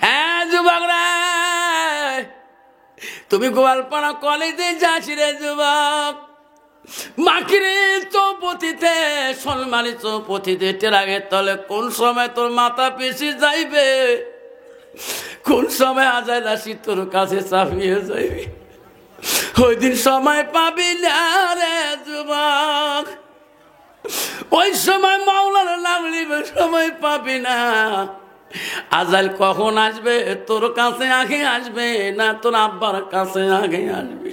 হ্যাঁ যুবকরা, তুমি গোয়ালপাড়া কলেজে যাচ্ছি রে যুবক, মাকিরে চৌপতিতে সলমারি চৌপতিতে টেরাগের তলে কোন সময় তোর মাথা পেশি যাইবে, কোন সময় আজাইল আসি তোর কাছে চাপিয়ে যাইবে, ওই দিন সময় পাবি না রে যুবক। ওই সময় মাওলার নাম নিবে, সময় পাবি না। আজাইল কখন আসবে, তোর কাছে আগে আসবে না তোর আব্বার কাছে আগে আসবে,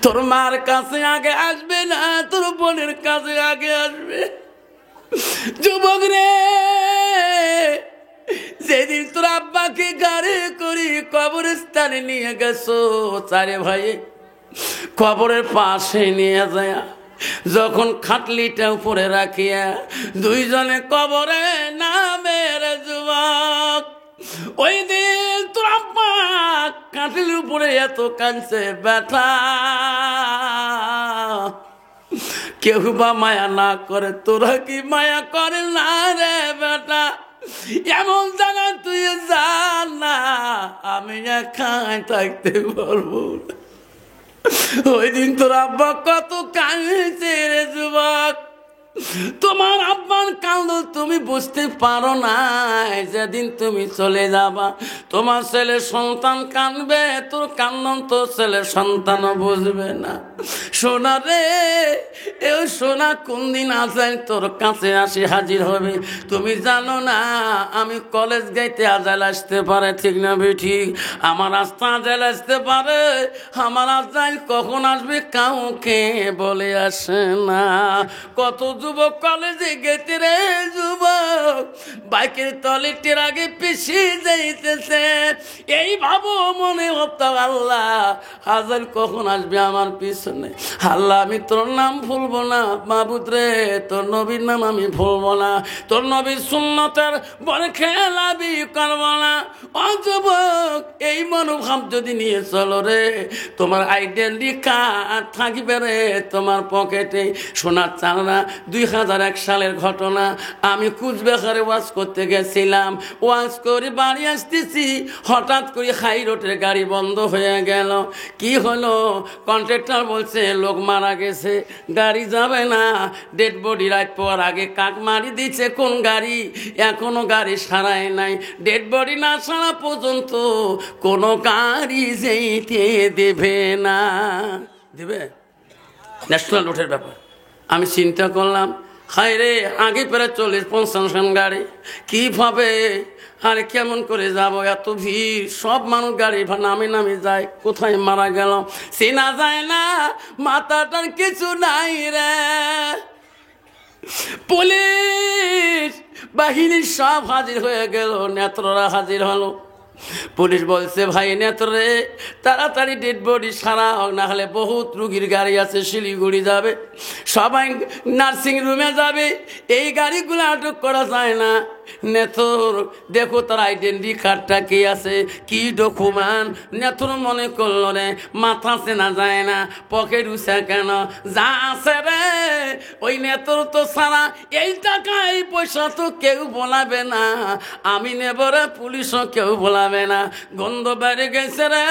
তোর মার কাছে আগে আসবে না তোর বোনের কাছে আগে আসবে। যুবক রে, যেদিন তোর আব্বাকে গাড়ি করি কবরস্থানে নিয়ে গেছো, চারে ভাই কবরের পাশে নিয়ে যায়, যখন খাটলিটা উপরে রাখিয়া দুইজনে কবরে নামের যুবক, ওই দিন তোর আব্বা খাটলির উপরে এত কাঁদছে ব্যথা, কেউ বা মায়া না করে, তোরা কি মায়া করে না রে বেটা? এমন জায়গা তুই জান না, আমি একাই থাকতে পারবো না। ওই দিন তোর আব্বা কত কাঁদছে রে যুবক, তোমার আব্বার কান্দ তুমি বুঝতে পারো না। যেদিন তুমি চলে যাবা তোমার ছেলে সন্তান কাঁদবে, তোর কান্দন তো ছেলে সন্তানও বুঝবে না। সোনা রে, এ সোনা কোন দিন আজাইল তোর কাছে আসি হাজির হবে তুমি জানো না। আমি কলেজ গাইতে আজাইল আসতে পারে, ঠিক না ঠিক? আমার রাস্তা আজাইল আসতে পারে, আমার আজাইল কখন আসবে কাউকে বলে আসে না। কত যুবক কলেজে গেতে রে যুবক, বাইকের তলে টেরাগে পিছিয়ে যাইতেছে, এই ভাবো মনে হতো আল্লাহ আজাইল কখন আসবে আমার পিছনে। আল্লাহ আমি তোর নাম ভুলবো না মাবুদ রে, তোর নবীর নাম আমি ভুলবো না, তোর নবীর সুন্নতের বলে খেলাবি করবো না। ও যুবক, এই মনোভাব যদি নিয়ে চলো রে, তোমার আইডেন্টি কার্ড থাকবে রে তোমার পকেটে। সোনার চালনা 2001 সালের ঘটনা, আমি কুচবিহারে ওয়াজ করতে গেছিলাম, ওয়াজ করে বাড়ি আসতেছি, হঠাৎ করে হাই রোডের গাড়ি বন্ধ হয়ে গেল। কি হলো? কন্ট্রাক্টর বলছে লোক মারা গেছে, গাড়ি যাবে না, ডেড বডি রাত পাওয়ার আগে কাক মারি দিচ্ছে। কোন গাড়ি? এখনো গাড়ি সারায় নাই, ডেড বডি না সারা পর্যন্ত কোনো গাড়ি যেতে দেবে না। দেবে? ন্যাশনাল রোডের ব্যাপার। আমি চিন্তা করলাম, হায় রে, আগে প্রায় 40-50 গাড়ি, কিভাবে আর কেমন করে যাব? এত ভিড়, সব মানুষ গাড়ি নামে নামে যায়, কোথায় মারা গেল চেনা যায় না, মাথাটার কিছু নাই রে। পুলিশ বাহিনী সব হাজির হয়ে গেল, নেত্ররা হাজির হলো। পুলিশ বলছে ভাই নেত্রে তাড়াতাড়ি ডেড বডি সারা হোক, না হলে বহুত রুগীর গাড়ি আছে, শিলিগুড়ি যাবে, সবাই নার্সিং রুমে যাবে, এই গাড়িগুলো আটক করা যায় না। নেথর দেখো তার আইডেন্টি কার্ডটা কি আছে, কি ডকুমেন্ট। নেথর মনে করলো রে মাথা চেনা যায় না, পকেট উঠছে কেন, যা আছে রে ওই নেথর তো সারা, এই টাকা এই পয়সা তো কেউ বলাবে না, আমি নেব রে, পুলিশও কেউ বলাবে না। গন্ধ বেড়ে গেছে রে,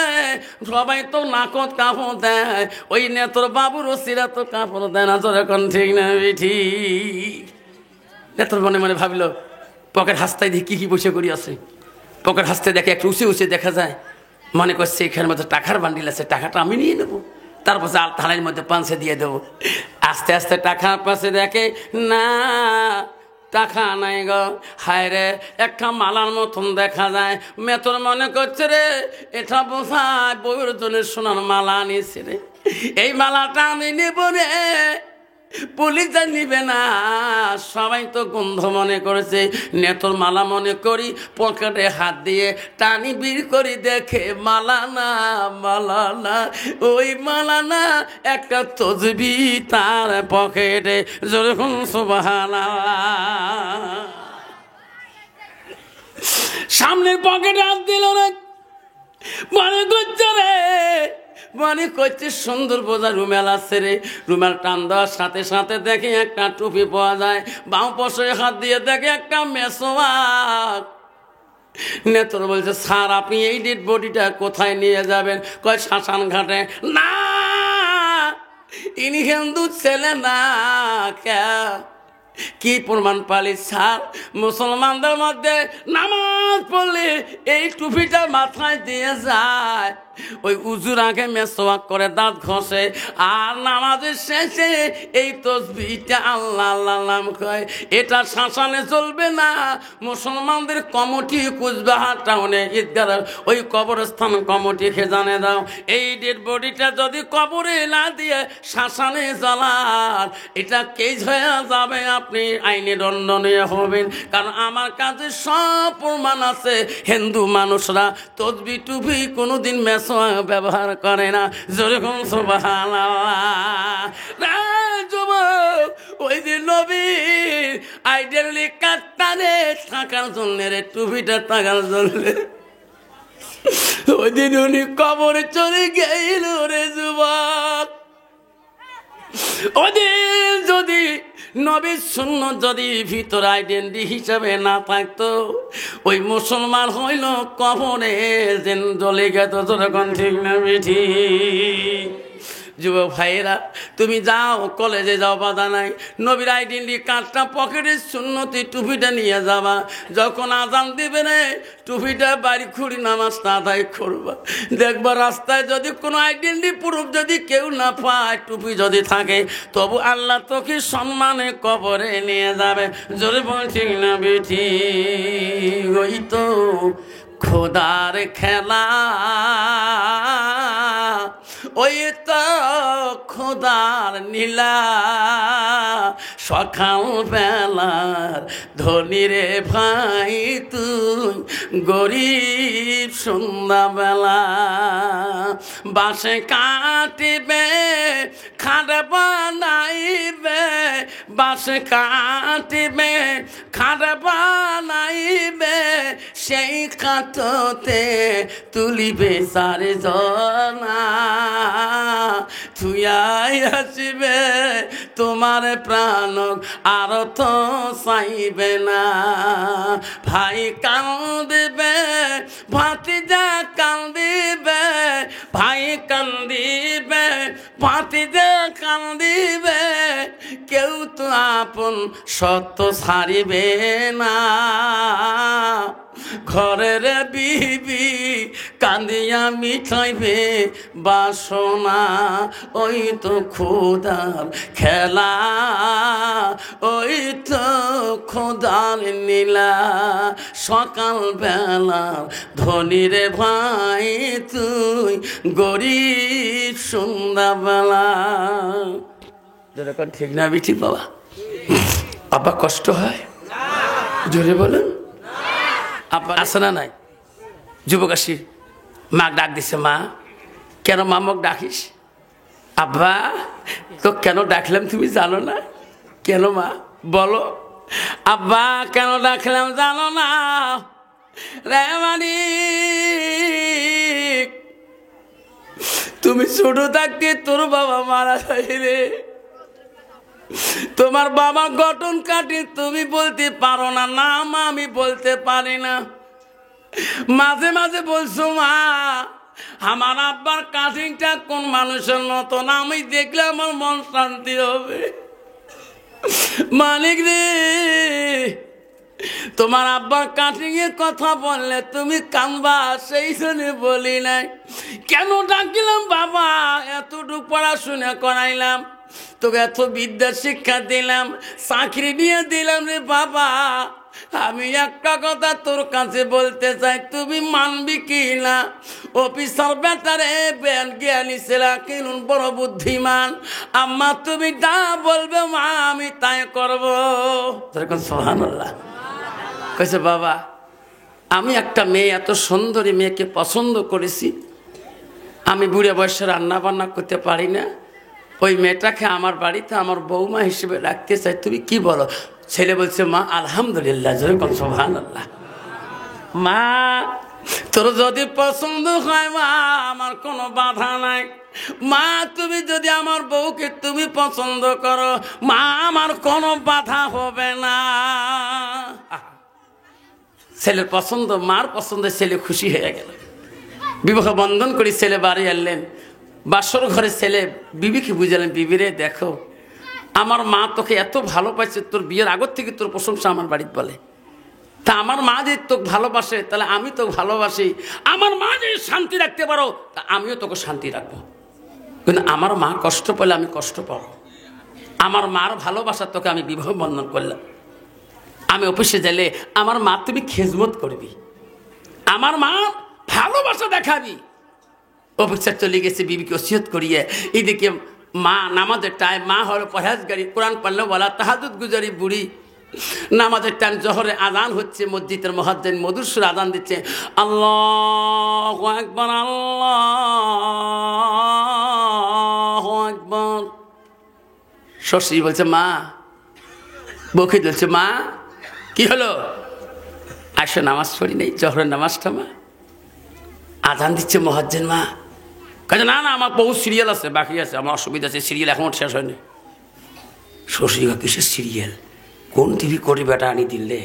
সবাই তো নাকত কাপড় দেয়, ওই নেথর বাবুর ওসিরা তো কাপড় দেয় না। তোর এখন ঠিক না ঠিক? নেথর মনে মনে ভাবলো, পকেট হাসতায় দেখি কি বসে করি আছে, পকেট হাসতে দেখে একটু উঁচে উঁচে দেখা যায়, মনে করছে এখানের মধ্যে টাকার বান্ডিল আছে, টাকাটা আমি নিয়ে নেবো, তারপর আর থালার মধ্যে পাঁচে দিয়ে দেবো। আস্তে আস্তে টাকার পাশে দেখে না, টাকা নাই গো। হায় রে, একটা মালার মতন দেখা যায়। মেতর মনে করছে রে এটা বোঝায় বউয়ের জন্য সোনার মালা আনিয়েছে রে, এই মালাটা আমি নেব রে, পুলিশ নিবে না। সবাই তো গন্ধ মনে করেছে, নেতর মালা মনে করি, পকেটে হাত দিয়ে টানি বের করি, দেখে মালা না, মালা না, ওই মালা না, একটা তসবি তার পকেটে। যেরকম সুবহানাল্লাহ, সামনের পকেটে হাত দিল না, মনে করছে রে, মনে করছে সুন্দর বোঝা রুমাল আছে রে, রুমাল টান দেওয়ার সাথে সাথে দেখে একটা টুপি পাওয়া যায়, বাম পাশে হাত দিয়ে দেখে একটা মেসোয়াক। নেত্র বলছে স্যার আপনি এই ডেড বডিটা কোথায় নিয়ে যাবেন? কয় শ্মশান ঘাটে। না, ইনি হিন্দু ছেলে না। কি প্রমাণ পালি? স্যার মুসলমানদের মধ্যে নামাজ পড়লে এই টুপিটা মাথায় দিয়ে যায়, ওই উজুর আগে মেসওয়াক করে দাঁত ঘষে, আর নামাজের শেষে এই তসবিহটা আল্লাহ আল্লাহ নাম কয়। এটা শ্মশানে চলবে না। মুসলমানদের কমিটি কুচবিহার টাউনে ঈদগাহ ওই কবরস্থান কমিটিকে জানিয়ে দাও, এই ডেড বডিটা যদি কবরে না দিয়ে শ্মশানে জ্বালান, এটা কেস হয়ে যাবে, আপনি আইনে দণ্ডনীয় হবেন। কারণ আমার কাছে সব প্রমাণ আছে হিন্দু মানুষরা তসবি টুপি কোনোদিন ব্যবহার করে না। যেরকম সুবহানাল্লাহ। যুবক, ওই দিন নবীর আইডেন্টি কার্ডটারে থাকার জন্য রে, টুপিটা থাকার জন্য ওই দিন উনি কবরে চলে গেল রে যুবক। ওদিন যদি নবীর সুন্নাত যদি ভিতর আইডেন্টি হিসাবে না থাকতো, ওই মুসলমান হইল কবরে যেন জ্বলে গেত। যখন ঠিক না বেঠি? যুবক ভাইয়েরা, তুমি যাও, কলেজে যাও, বাধা নাই। নবীর আইডেন্টি কার্ডটা পকেটে সুন্নতি টুপিটা নিয়ে যাবা। যখন আজান দিবে রে, টুপিটা বাড়ি খুঁড়ি নামাজটা আদায় করবা। দেখবা রাস্তায় যদি কোনো আইডেন্টি প্রুফ যদি কেউ না পায়, টুপি যদি থাকে, তবু আল্লাহ তোকে সম্মানে কবরে নিয়ে যাবে। জোরে বলছি না বেঠি? ওই তো খোদার খেলা, ওই তো খোদার নীলা। সকাল বেলার ধনী রে ভাই তুই, গরিব সন্ধ্যাবেলা। বাসে কাটিবে খাট বানাইবে, বাসে কাটিবে খাট বানাইবে, সেই কাটতে তুলিবে সারে জনা। থুয়াই আসিবে তোমার প্রাণ, আর তো চাইবে না। ভাই কান্দিবে, ভাতিজা কান্দিবে, ভাই কান্দিবে, ভাতিজা কান্দিবে, কেউ তো আপন সত্য ছাড়িবে না। ঘরের বিবি কান্দিয়া মিঠাইবে বাসনা, ওই তো খোদার খেলা, ওই তো খোদার নীলা। সকাল বেলা ধনী রে ভাই তুই, গরিব সন্ধ্যাবেলা। যেরকম ঠিক না বিঠি বাবা? আব্বা কষ্ট হয়? জোরে বলেন। আব্বা আছে না নাই? যুবক আসি, মা ডাক দিছে, মা কেন মা মোক ডাকিস? আব্বা তো কেন ডাকলাম তুমি জানো না? কেন মা বলো? আব্বা কেন ডাকলাম জানো না? রে মানিক, তুমি ছোট থাকতে তোর বাবা মারা যাইলে, তোমার বাবা গঠন কাটে তুমি বলতে পারো না। নাম আমি বলতে পারি না। মাঝে মাঝে বলছো মা আমার আব্বার কাটিংটা কোন মানুষের মতন, আমি দেখলে আমার মন শান্তি হবে। মানিক রে, তোমার আব্বার কাটিং এর কথা বললে তুমি কানবা, সেই জন্য বলি নাই। কেন ডাকিলাম বাবা? এতটুকু পড়াশোনা করাইলাম, তোকে এত বিদ্যা শিক্ষা দিলাম, চাকরি নিয়ে দিলাম রে বাবা। আমি একটা কথা তোর কাছে বলতে চাই, তুমি মানবি কি না? অফিসার বেটারে জ্ঞানী ছেলে কিনুন বড় বুদ্ধিমান। আম্মা তুমি যা বলবে মা আমি তাই করবো। সুবহানাল্লাহ। কইছে বাবা আমি একটা মেয়ে, এত সুন্দরী মেয়েকে পছন্দ করেছি, আমি বুড়ে বয়সে রান্না বান্না করতে পারি না, ওই মেয়েটাকে আমার বাড়িতে আমার বৌমা হিসেবে রাখতে চাই, তুমি কি বলো? ছেলে বলছে মা আলহামদুলিল্লাহ। যেরকম সুবহানাল্লাহ। মা তোর যদি পছন্দ হয় মা আমার কোনো বাধা নাই। মা তুমি যদি আমার বউকে তুমি পছন্দ করো মা আমার কোনো বাধা হবে না। ছেলের পছন্দ, মার পছন্দের ছেলে খুশি হয়ে গেল। বিবাহ বন্ধন করে ছেলে বাড়ি আনলেন। বাসর ঘরে ছেলে বিবিকে বুঝালেন, বিবিরে দেখো, আমার মা তোকে এত ভালোবাসে, তোর বিয়ের আগর থেকে তোর প্রশংসা আমার বাড়িতে বলে। তা আমার মা যদি তোকে ভালোবাসে তাহলে আমি তোকে ভালোবাসি। আমার মা যদি শান্তি রাখতে পারো তা আমিও তোকে শান্তি রাখবো। কিন্তু আমার মা কষ্ট পেলে আমি কষ্ট পাবো। আমার মার ভালোবাসা তোকে আমি বিবাহ বন্ধন করলাম। আমি অফিসে গেলে আমার মা তুমি খেজমত করবি, আমার মা ভালোবাসা দেখাবি। অফিসার চলে গেছে, বিবিকে ওসিয়ত করিয়ে। এদিকে মা নামাজের টাইম, মা হলো পরহেজগারি, কোরআন পড়লে বলা, তাহাজ্জুদ গুজারি বুড়ি। নামাজের টাইম, জোহরে আজান হচ্ছে, মসজিদের মুয়াজ্জিন মধুর সুরে আজান দিচ্ছে, আল্লাহু আকবার, আল্লাহু আকবার। শ্বশুর বলছে মা, বউকে বলছে মা কি হলো, আসো নামাজ পড়ি নেই, জোহরের নামাজটা মা। আজান দিচ্ছে মুয়াজ্জিন, মা কাজে না না আমার বহু সিরিয়াল আছে, বাকি আছে, আমার অসুবিধা আছে, সিরিয়াল এখনো শেষ হয়নি। শ্বশুর কিসের সিরিয়াল, কোন টিভি করে বেটা আনি দিলে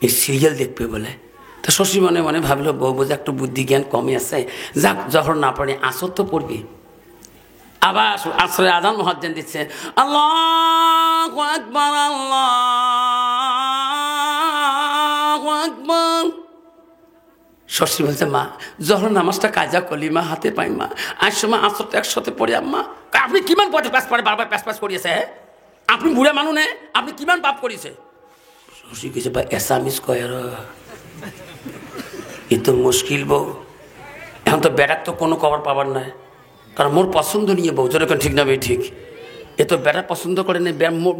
এই সিরিয়াল দেখবে বলে। তো শ্বশুর মনে মনে ভাবলো, বউ বোঝা একটু বুদ্ধি জ্ঞান কমে আছে, যাক জহর না পড়ে আসর তো পড়বি। আবার আসরে আজান মুয়াজ্জিন দিচ্ছে, আল্লাহু আকবার, আল্লাহু আকবার। শ্বশুর বলছে মা, জহর নামাজটা কাজা করলি মা, হাতে পাই মা, আজ সময় আসরটা একসাথে পড়ে আম্মা। আপনি কিমান পথে প্যাস পড়ে বারবার প্যাস প্যাস করিয়েছে, হ্যাঁ আপনি বুড়ে মানুষ নে, আপনি কিমান পাপ করিয়েছে। শ্বশুর কিছু ভাই এসামিস কয়, এ তো মুশকিল বউ, এখন তো বেটার তো কোনো খবর পাবার নাই, কারণ মোর পছন্দ নিয়ে বউ, যেরকম ঠিক না ভাই ঠিক, এ তো বেটা পছন্দ করে নেই,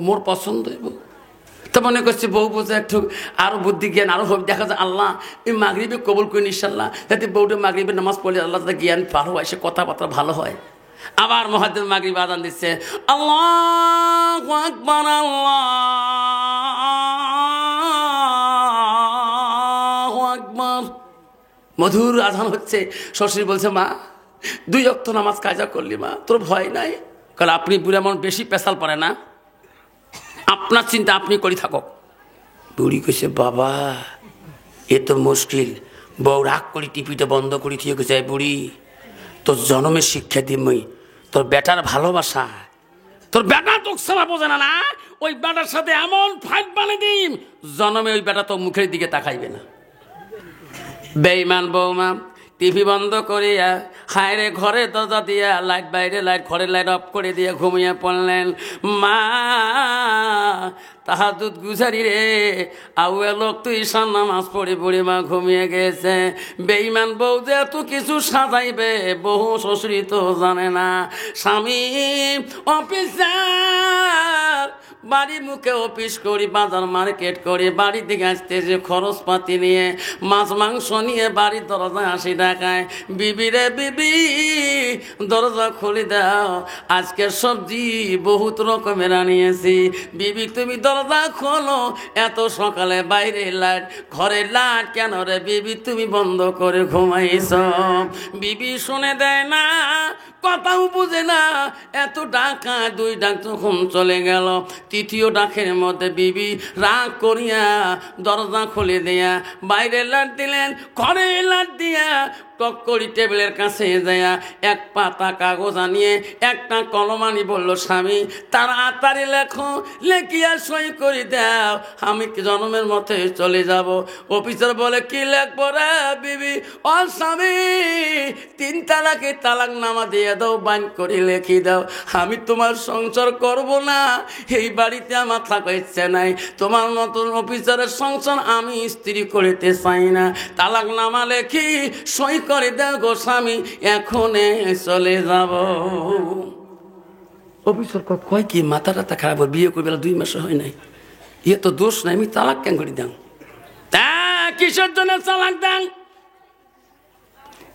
মোর পছন্দ বউ। তো মনে করছে বউ বোঝা একটু আরো বুদ্ধি জ্ঞান আরো হোক, দেখা যায় আল্লাহ এই মাগরিবে কবুল করেন ইনশাল্লাহ, যাতে বউটা মাগরিবের নামাজ পড়লে আল্লাহ তাদের জ্ঞান ভালো হয়, সে কথাবার্তা ভালো হয়। আবার মুয়াজ্জিন মাগরিব আযান দিচ্ছে, আল্লাহু আকবার, আল্লাহু আকবার। মধুর আযান হচ্ছে। শ্বশুর বলছে মা, 2 ওয়াক্ত নামাজ কাজা করলি মা, তোর ভয় নাই? কারণ আপনি বুড়া মন বেশি পেশাল পড়ে না, আপনার চিন্তা আপনি করি থাকো। বুড়ি কইছে বাবা এ তো মুশকিল। বউ রাগ করি টিপিটা বন্ধ করি ঠিক আছে, বুড়ি তোর জন্মের শিক্ষা দিমই, তোর বেটার ভালোবাসা, তোর বেটা তোর সারা বোঝে না, না ওই বেটার সাথে এমন ফাইট বানিয়ে দিম, জন্মে ওই বেটা তো মুখের দিকে তাকাইবে না। বেঈমান বৌমা টিভি বন্ধ করিয়া হায়রে ঘরে দরজা দিয়া লাইট বাইরে লাইট, ঘরে লাইট অফ করে দিয়ে ঘুমিয়ে পড়লেন। মা তাহাজ্জুদ গুজারি রে, আউয়া লোক তুই ঈশান নামাজ পড়ে পড়ে মা ঘুমিয়ে গেছে। বেঈমান বউ যে এত কিছু সাজাইবে বহু শ্বশুরি তো জানে না। স্বামী অফিসার, বাড়ি মুখে অফিস করি, বাজার মার্কেট করি, বাড়ি থেকে আসতে যে খরচপাতি নিয়ে, মাছ মাংস নিয়ে বাড়ির দরজায় 80 টাকায়, বিবি রে বিবি দরজা খুলে দাও, আজকে সবজি বহুত রকমের আনিয়েছি, বিবি তুমি দরজা খোলো, এত সকালে বাইরে লাইট, ঘরে লাইট কেন রে বিবি তুমি বন্ধ করে ঘুমাইছ। বিবি শুনে দেয় না, কথাও বুঝে না, এত ডাকা 2 ডাক যখন চলে গেল, 3য় ডাকের মধ্যে বিবি রাগ করিয়া দরজা খুলে দিয়া বাইরে লাট দিলেন, ঘরে লাট দিয়া টক করি টেবিলের কাছে যাইয়া 1 পাতা কাগজ আনিয়ে একটা কলম আনি বলল, স্বামী তাড়াতাড়ি লেখো, লেখিয়া সই করে দাও, আমি জন্মের মতে চলে যাব। অফিসার বলে কি লেখবো রে বিবি? ও স্বামী 3 তালাকে তালাক নামা দিয়ে দাও, বান করে লেখি দাও, আমি তোমার সংসার করব না, এই বাড়িতে আমার থাকার ইচ্ছে নাই, তোমার মতন অফিসারের সংসার আমি স্ত্রী করতে চাই না, তালাক নামা লেখি সই করে দাও গো স্বামী, এখনে চলে যাব। অফিসার কয় কি মাথা টাথা খারাপ, বিয়ে করবে 2 মাস হয় নাই, ইয়ে তো দোষ নাই, আমি তালাক কেন করে দাও? তা কিসের জন্য তালাক দাও?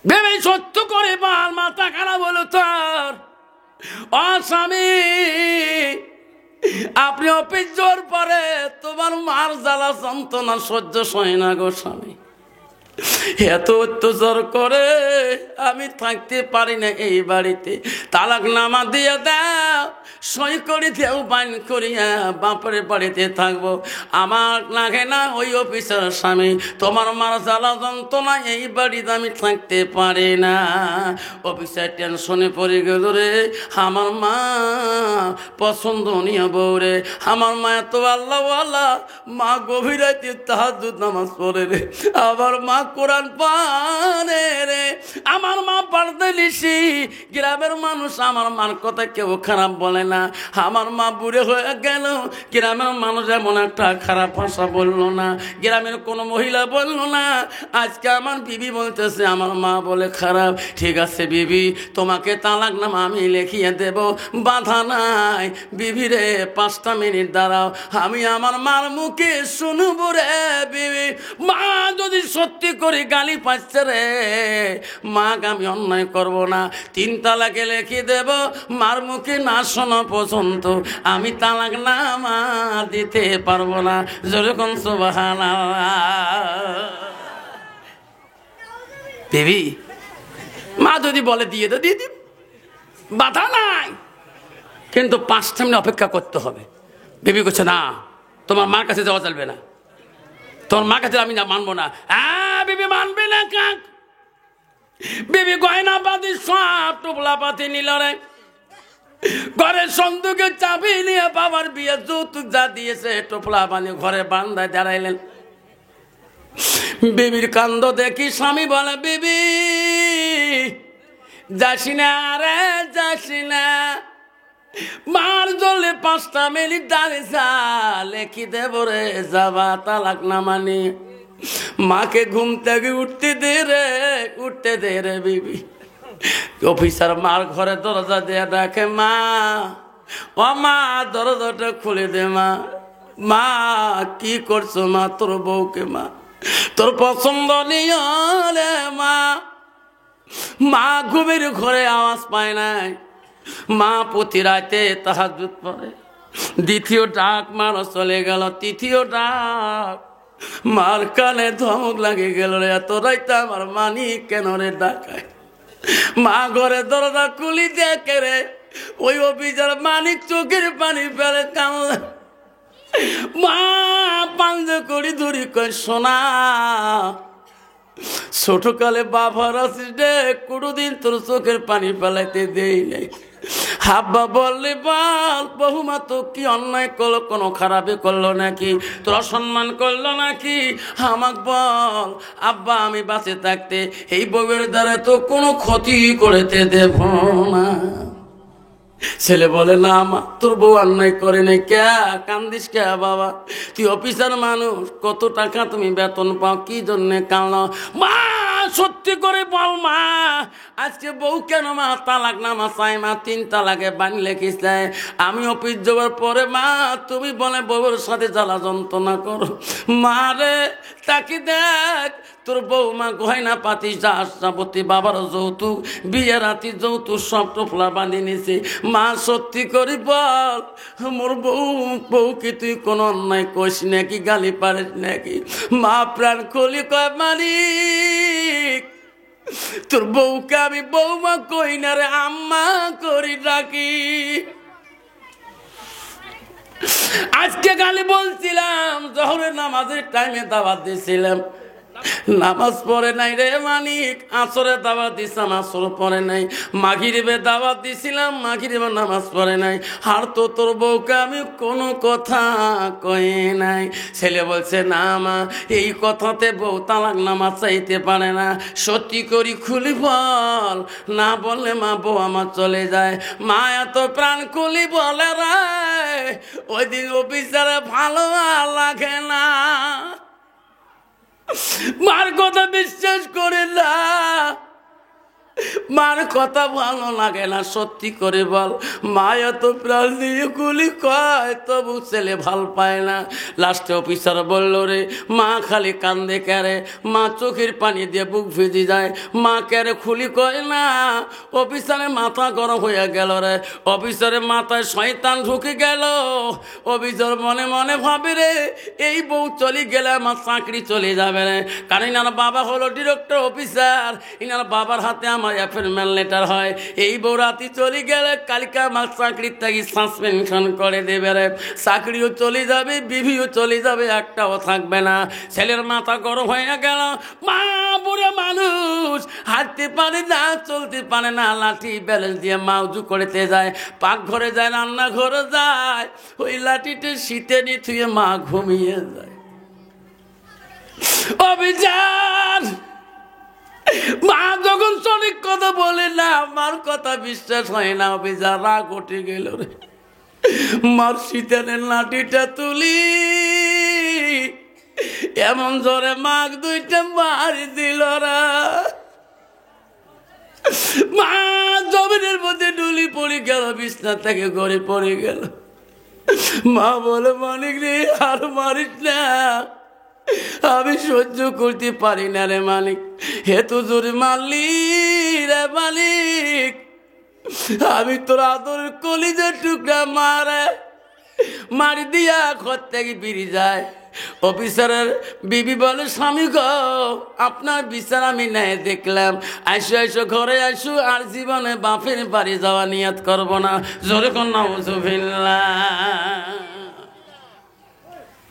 ভেবে সত্য করে বল, মাথা খারাপ হলো তোর? ও স্বামী আপনি অফিস যাওয়ার পরে তোমার মার জ্বালা যন্ত্রণা সহ্য হয় না গো স্বামী, এত অত্যাচার করে আমি থাকতে পারি না এই বাড়িতে, তালাক নামা দিয়ে দাও, সই করে দেও, বাইন করিয়া বাপের বাড়িতে থাকবো। আমার লাগে না ওই অফিসার স্বামী, তোমার মার জ্বালা যন্ত্রণা এই বাড়িতে আমি থাকতে পারি না। অফিসার টেনশনে পড়ে গেল রে, আমার মা পছন্দনীয় বউ রে, আমার মা এত আল্লাহওয়ালা, মা গভীর রাতে তাহাজ্জুদ নামাজ পড়ে রে, আমার মা কোরআন পারে রে, আমার মা পড়তে লিসি। গ্রামের মানুষ আমার মার কথা কেউ খারাপ বলে না, আমার মা বুড়ে হয়ে গেল, গ্রামের মানুষ এমন একটা খারাপ ভাষা বললো না, গ্রামের কোনো মহিলা বললো না। আজকে আমার বিবি বলতেছে আমার মা বলে খারাপ। ঠিক আছে বিবি, তোমাকে তালাক নামা আমি লিখিয়ে দেব, বাধা নাই। বিবি রে 5টা মিনিট দাঁড়াও, আমি আমার মার মুখে শুনবো রে বিবি। মা যদি সত্যি করে গালি পাচ্ছে রে, মা আমি অন্যায় করব না, 3 তালাকে লিখে দেব, মার মুখে না শোনা পর্যন্ত আমি তালাক নামা দিতে পারবো না। যেরকম সুবহানাল্লাহ। বিবি মা যদি বলে দিয়ে দে, দিয়ে দিন, বাধা নাই, কিন্তু 5টা মিনিট অপেক্ষা করতে হবে। বিবি করছে না, তোমার মার কাছে যাওয়া চলবে না, তোমার মার কাছে আমি না মানবো না। বিবি মানবে না কাক? বিবি গয়না পাতি সব টুপলা পাতি নিল রে, ঘরের সন্দুকের চাবি নিয়ে বাবার বিয়ে যৌতুক যা দিয়েছে টোপলা বানিয়ে ঘরে বান্দায় দাঁড়াইলেন। বিবির কান্দ দেখি স্বামী বলে, বিবি যাসি না রে, যাসি না, মার জলে 5টা মিনিট দাঁড়িয়ে যা, লেখি দেব রে, যাবা তালাক না মানি। মাকে ঘুম থেকে উঠতে দে রে, উঠতে দে রে বিবি। অফিসার মার ঘরে দরজা দিয়ে ডাকে, মা ও মা, দরজাটা খুলে দে মা। মা কি করছো মা? তোর বউকে মা, তোর পছন্দ নিয়ে রে মা। মা ঘুমের ঘরে আওয়াজ পায় নাই, মা প্রতি রাতে তাহাজ্জুদ পড়ে। দ্বিতীয় ডাক মার চলে গেল, তৃতীয় ডাক মার কানে ধমক লাগে গেল রে, এত রাইতে আমার মানি কেন রে ডাকায়? মা ঘরে দরজা খুলি দেখে রে, ওই অফিসার মানিক চোখের পানি ফেলে কামলে। মা পাঞ্জ করি ধরি কয়, সোনা ছোটকালে বাবার আসিস রে, কোনোদিন তোর চোখের পানি ফেলাইতে দেই নাই। হাব্বা বললে বল, বহুমা তো কি অন্যায় করলো, কোনো খারাপে করলো নাকি, তোর অসম্মান করলো নাকি? আমাকে বল আব্বা, আমি বাঁচে থাকতে এই বউয়ের দ্বারা তো কোনো ক্ষতি করতে দেব না। ছেলে বলে, না মা, তোর বউ অন্যায় করে নাই। কে কান্দিস কে বাবা? তুই অফিসার মানুষ, কত টাকা তুমি বেতন পাও, কি জন্যে কান্না? মা সত্যি করে বল মা, আজকে বউ কেন মা তালাক নামা চাই? মা 3 তালাকে বাণী লেখিস দেয়। আমি অফিস যাওয়ার পরে মা তুমি বলে বউর সাথে জ্বালা যন্ত্রণা করো। মা রে তাকে দেখ, তোর বউমা গয়না পাতি যাবতী বাবার যৌতুক, বিয়ে রাতি যৌতুক সব টোপলা বাঁধি নিছে। মা সত্যি করে বল, মোর বউকে তুই কোন অন্যায় কইস নাকি, গালি পারিস নাকি? মা প্রাণ খুলি কয়, মালিক তোর বউকে আমি বউমা কই না রে, আম্মা করি ডাকি। আজকে গালি বলছিলাম, জোহরের নামাজের টাইমে দাওয়াত দিয়েছিলাম, নামাজ পড়ে নাই রে মানিক। আসরে দাওয়াত দিছিলাম, আসর পড়ে নাই। মাগরিবে দাওয়াত দিছিলাম, মাগরিবে নামাজ পড়ে নাই। আর তো তোর বউকে আমি কোনো কথা কই নাই। ছেলে বলছে, না মা, এই কথাতে বউ তালাক নামাজ চাইতে পারে না, সত্যি করি খুলি বল, না বললে মা বউ আমার চলে যায়। মা এত প্রাণ খুলি বলে রে, ওই দিন অফিসারে ভালো লাগে না, মার কথা বিশ্বাস করে না। মার কথা ভালো লাগে না, সত্যি করে বল। মা এত প্রাণ দিয়ে গুলি কয়, তবু ছেলে ভাল পায় না। লাস্টে অফিসার বলল, রে মা খালি কান্দে ক্যারে, মা চোখের পানি দিয়ে বুক ভিজে যায়, মা ক্যারে খুলি কয় না। অফিসারের মাথা গরম হয়ে গেল রে, অফিসারের মাথায় শয়তান ঢুকে গেল। অফিসার মনে মনে ভাবে, রে এই বউ চলে গেলে আমার চাকরি চলে যাবে রে, কারণ ইনার বাবা হলো ডিরেক্টর অফিসার, ইনার বাবার হাতে আমার অ্যাপয়েন্টমেন্ট লেটার হয়। এই বউ রাতি চলে গেলে কালকে আমার চাকরির থেকে সাসপেনশন করে দেবে রে, চাকরিও চলে যাবে, বিবিও চলে যাবে, একটাও থাকবে না। ছেলের মাথা গরম হয়ে গেল। মা বুড়ে মানুষ, হাঁটতে পারে না, চলতে পারে না, লাঠি ব্যালেন্স দিয়ে মা উজু করতে যায়, পাকঘরে যায়, রান্নাঘরে যায়, ওই লাঠিতে শীতে নিয়ে থুয়ে মা ঘুমিয়ে যায়। অভিযান মা যখন সঠিক কথা বলে না, আমার কথা বিশ্বাস হয় না, অভিযান রাগ উঠে গেল রে। মার শীতের লাঠিটা তুলি এমন জোরে মাগ দুইটা মারি দিল রা। মা জমিনের মধ্যে ডুলি পড়ে গেল, বিছনা থেকে গড়ে পড়ে গেল। মা বলে, মানিক রে আর মারিস না, আমি সহ্য করতে পারি না রে মালিক, হেতু জোরে মারলি রে মালিক, আমি তোর আদরের কলিজার টুকরা মারে মারি দিয়া ঘর থেকে বেরিয়ে যায়। অফিসারের বিবি বলে, স্বামী গো আপনার বিচার আমি নাই দেখলাম, আইসো আইসো ঘরে আইসো, আর জীবনে বাপের বাড়ি যাওয়া নিয়ত করব না। জোরে কোন নাউজুবিল্লাহ।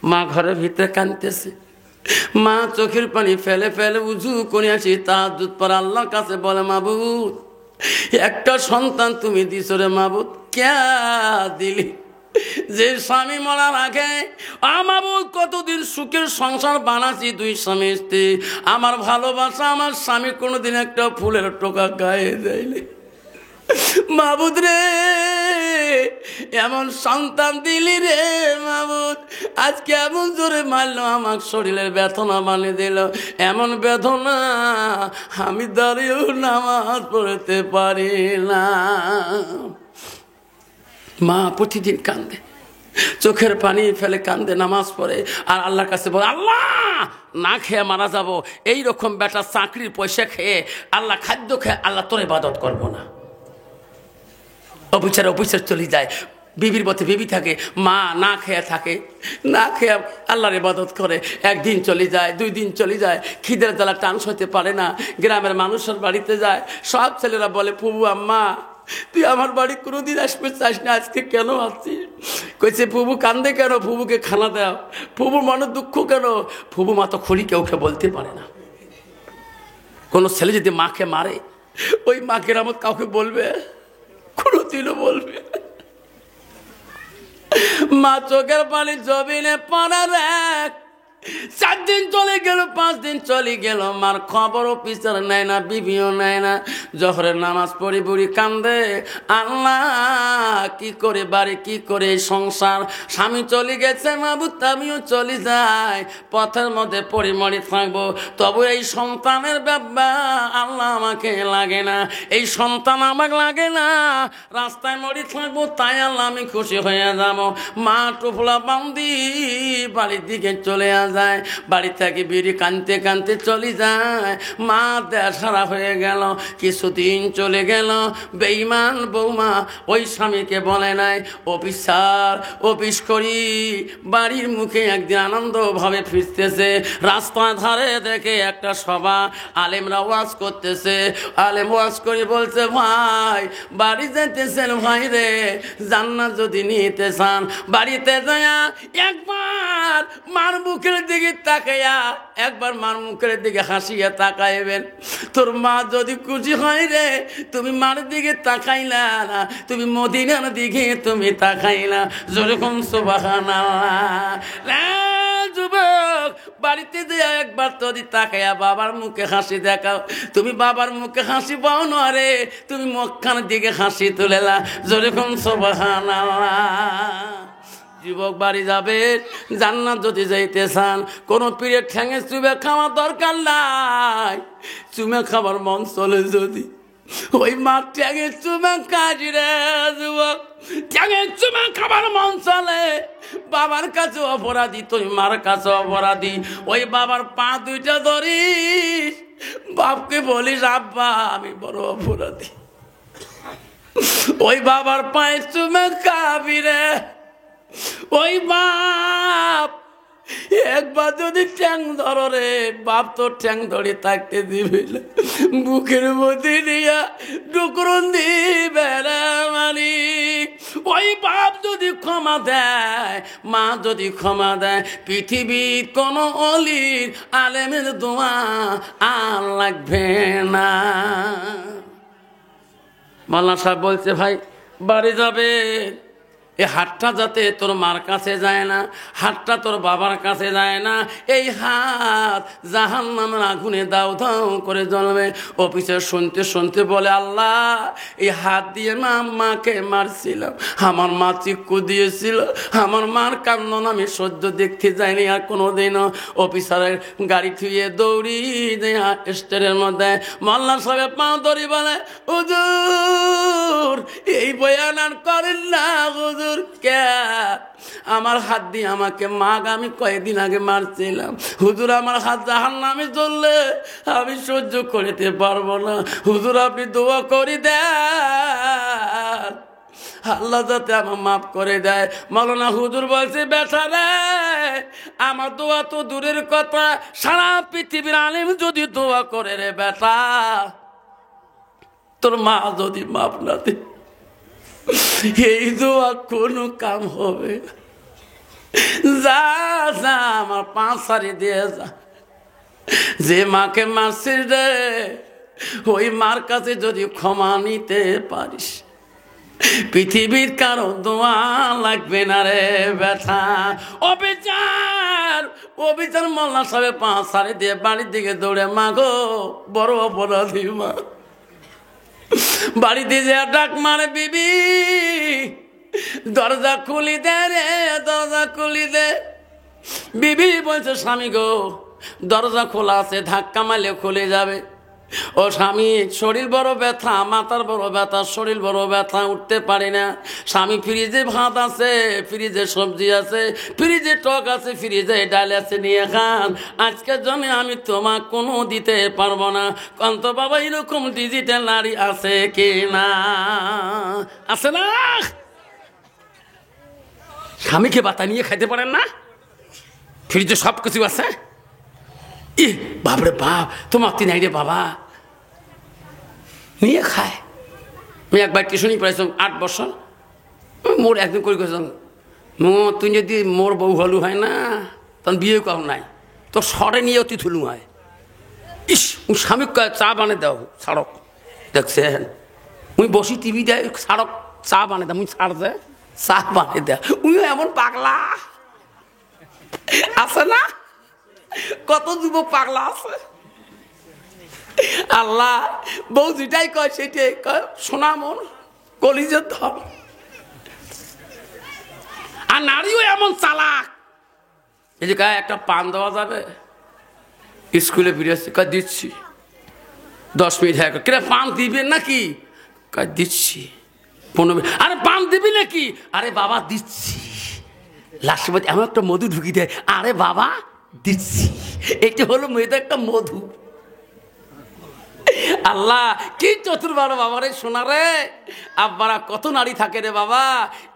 মা ঘরের ভিতরে কাঁদতেছে, মা চোখের পানি ফেলে ফেলে উজু করে আসি, তাহাজ্জুদ পড়ে আল্লাহর কাছে বলে, মাবুদ একটা সন্তান তুমি দিছ রে মাবুদ, ক্যা দিলি? যে স্বামী মরার আগে মাবুদ কতদিন সুখের সংসার বানাচ্ছি, দুই স্বামী স্ত্রী, আমার ভালোবাসা আমার স্বামী কোনোদিন একটা ফুলের টোকা গায়ে দেয়নি। মাবুদ রে এমন সন্তান দিলি রে মাবুদ, আজকে এমন জোরে মারলো, আমার শরীরের বেদনা বানিয়ে দিল, এমন বেদনা আমি দাঁড়িয়েও নামাজ পড়তে পারি না। মা প্রতিদিন কান্দে, চোখের পানি ফেলে কান্দে, নামাজ পড়ে, আর আল্লাহর কাছে বলে, আল্লাহ না খেয়ে মারা যাব, এইরকম বেটা চাকরির পয়সা খেয়ে আল্লাহ খাদ্য খেয়ে আল্লাহ তোর ইবাদত করবো না। অফিসার চলে যায়, বিবির পথে বিবি থাকে, মা না খেয়ে থাকে, না খেয়ে আল্লাহর ইবাদত করে। একদিন চলে যায়, দুই দিন চলে যায়, খিদের জ্বালা টান সইতে পারে না, গ্রামের মানুষের বাড়িতে যায়, সব ছেলেরা বলে, ফুবু আম্মা তুই আমার বাড়ি কোনোদিন আসবে চাস না, আজকে কেন আসছিস? কইছে, ফুবু কান্দে কেন? ফুবুকে খানা দাও। ফুবুর মনে দুঃখ কেন? ফুবু মা তো খুলি কেউকে বলতে পারে না। কোনো ছেলে যদি মাকে মারে, ওই মাকে আমার কাউকে বলবে? কোনোদিনও বলবে? মা চোখের পানি জমিনে পড়ার এক 4 দিন চলে গেল, 5 দিন চলে গেল, মার খবর অফিসার নেয় না, বিবিও নেয় না। জহরের নামাজ পড়ি বুড়ি কান্দে, আল্লাহ কি করে বাড়ি, কি করে সংসার, স্বামী চলে গেছে মাবুদ, আমিও চলে যাই, পথের মধ্যে পরিমরি থাকবো, তবু এই সন্তানের ব্যাপার আল্লাহ আমাকে লাগে না, এই সন্তান আমাকে লাগে না, রাস্তায় মরি থাকবো, তাই আল্লাহ আমি খুশি হয়ে যাবো। মা টুফলা বান্দি বাড়ির দিকে চলে যায়, বাড়ি থেকে বেরিয়ে কানতে কানতে চলে যায়। মা দেয়া সারা হয়ে গেল, কিছুদিন চলে গেল, বেঈমান বৌমা ওই স্বামীকে বলে নাই, অফিস করি, বাড়ির মুখে একদিন আনন্দভাবে ফিরতেছে, রাস্তার ধারে দেখে একটা সভা, আলেমরা ওয়াজ করতেছে, আলেম ওয়াজ করে বলছে, ভাই বাড়ি যেতেছেন ভাই রে, জান্নাত যদি নিতে চান বাড়িতে যায় একবার মার মুখের দিকে তাকাইয়া, একবার মার মুখের দিকে হাসিয়া তাকাইবেন, তোর মা যদি খুশি হয় রে, তুমি মার দিকে তাকাইলা না, তুমি মদিনার দিকে তুমি তাকাইলা। যেরকম সুবহানাল্লাহ। যুবক বাড়িতে যে একবার যদি তাকাইয়া বাবার মুখে হাসি দেখাও, তুমি বাবার মুখে হাসি পাও না রে, তুমি মুখখানের দিকে হাসি তুলেলা। যেরকম সুবহানাল্লাহ। যুবক বাড়ি যাবে, জান্নাত যদি যাইতে চান, কোনো পীরের ঠ্যাঙে চুমে খাওয়া দরকার নাই, চুমে খাবার মন চলে যদি ওই মা ট্যাঙের চুমা কাজি রে যুবক, ট্যাঙের চুমা খাবার মন চলে। বাবার কাছে অপরাধী, তুই মার কাছে অপরাধী। ওই বাবার পা দুইটা ধরিস, বাপকে বলিস আব্বা আমি বড় অপরাধী। ওই বাবার পায়ের চুমা খাবি রে। ওই বাপ একবার যদি ট্যাং ধরো রে, বাপ তো ট্যাং ধরে থাকতে দিবি না, বুকের মধ্যে নিয়ে ডুকরুন দিবে রে মালিক। ওই বাপ যদি ক্ষমা দেয়, মা যদি ক্ষমা দেয়, পৃথিবীর কোন অলির আলেমের দোয়া আর লাগবে না। মাওলানা সাহেব বলছে ভাই বাড়ি যাবে, এই হাতটা যাতে তোর মার কাছে যায় না, হাতটা তোর বাবার কাছে যায় না, এই হাত জাহান্নামের আগুনে দাও দাও করে জ্বলবে। অফিসার শুনতে শুনতে বলে আল্লাহ এই হাত দিয়ে না মাকে মারছিলাম, আমার মা চিক্কু দিয়েছিল, আমার মার কান্নন আমি সহ্য দেখতে যাইনি আর কোনোদিনও। অফিসারের গাড়ি থুয়ে দৌড়ি দেয়া স্টেরের মধ্যে মাওলানা সাহেব পা ধরি বলে হুজুর এই বয়ান আর করেন না হুজুর। কে আমার হাত দিয়ে আমাকে মাগ আমি কয়েকদিন আগে মারছিলাম হুজুর, আমার হাত জাহান্নামে জ্বললে আমি সহ্য করতে পারবো না হুজুর, আপনি দোয়া করে দেন আল্লাহ যাতে আমার মাফ করে দেয়। মাওলানা হুজুর বলছে বেটা রে আমার দোয়া তো দূরের কথা, সারা পৃথিবীর আলেম যদি দোয়া করে রে বেটা, তোর মা যদি মাফ না দে এই দোয়া কোনো কাম হবে না। যা যা আমার পা সারি দিয়ে যা, যে মাকে মারছিস রে ওই মার কাছে যদি ক্ষমা নিতে পারিস, পৃথিবীর কারো দোয়া লাগবে না রে ব্যথা। অবিচার অবিচার মোল্লা সাহেব পা সারি দিয়ে বাড়ির দিকে দৌড়ে, মা গো বড় অপরাধী মা। বাড়িতে যে ডাক মারে বিবি দরজা খুলি দে রে, দরজা খুলি দে। বিবি বলছে স্বামী গো দরজা খোলা আছে, ধাক্কা মারলে খুলে যাবে। ও স্বামী শরীর বড় ব্যথা, মাথার বড় ব্যথা, শরীর বড় ব্যথা, উঠতে পারি না। স্বামী ফ্রিজে ভাত আছে, ফ্রিজে সবজি আছে, ফ্রিজে টক আছে, ফ্রিজে ডাল আছে, নিয়ে খান। আজকের জন্য আমি তোমার কোনো দিতে পারবো না। কন্ত বাবা এরকম ডিজিটাল নারী আছে কি না? আছে না? স্বামীকে বাতা নিয়ে খাইতে পারেন না, ফ্রিজে সব কিছু আছে। ই বাপরে বাপ তোমার নাই রে বাবা, নিয়ে খায়। আমি একবার টিউশনি পড়াইছিলাম 8 বছর, মোর একদিন করে গেছিলাম তুই যদি মোর বউ হলু হয় না তখন বিয়ে কর নাই, তোর সরে নিয়ে অতি থুলু হয়। ইস স্বামী চা বানে দাও ছাড়ক, দেখছেন উনি বসি টিভি দেয় ছাড়ক, চা বানে দাও, মুই ছাড় দে চা বানে দেয়। উনি এমন পাগলা আছে না, কত যুবক পাগলা আছে। আল্লাহ বউ যেটাই কয় সেটাই কয়, শোনা মন কলিজের ধর। আর নারীও এমন চালাক, এই যে গায়ে একটা পান দেওয়া যাবে, স্কুলে ফিরেছি কয় দিচ্ছি, 10 মিনিট হ্যাঁ কেন পান দিবেন নাকি, কয় দিচ্ছি 15 মিনিট, আরে পান দিবি নাকি, আরে বাবা দিচ্ছি। লাস্টের মধ্যে এমন একটা মধু ঢুকি দেয়, আরে বাবা দিচ্ছি। এটা হলো মেয়েদের একটা মধু। আল্লাহ কি চতুর্বার বাবা রে, শোনা রে আব্বারা কত নারী থাকে রে বাবা।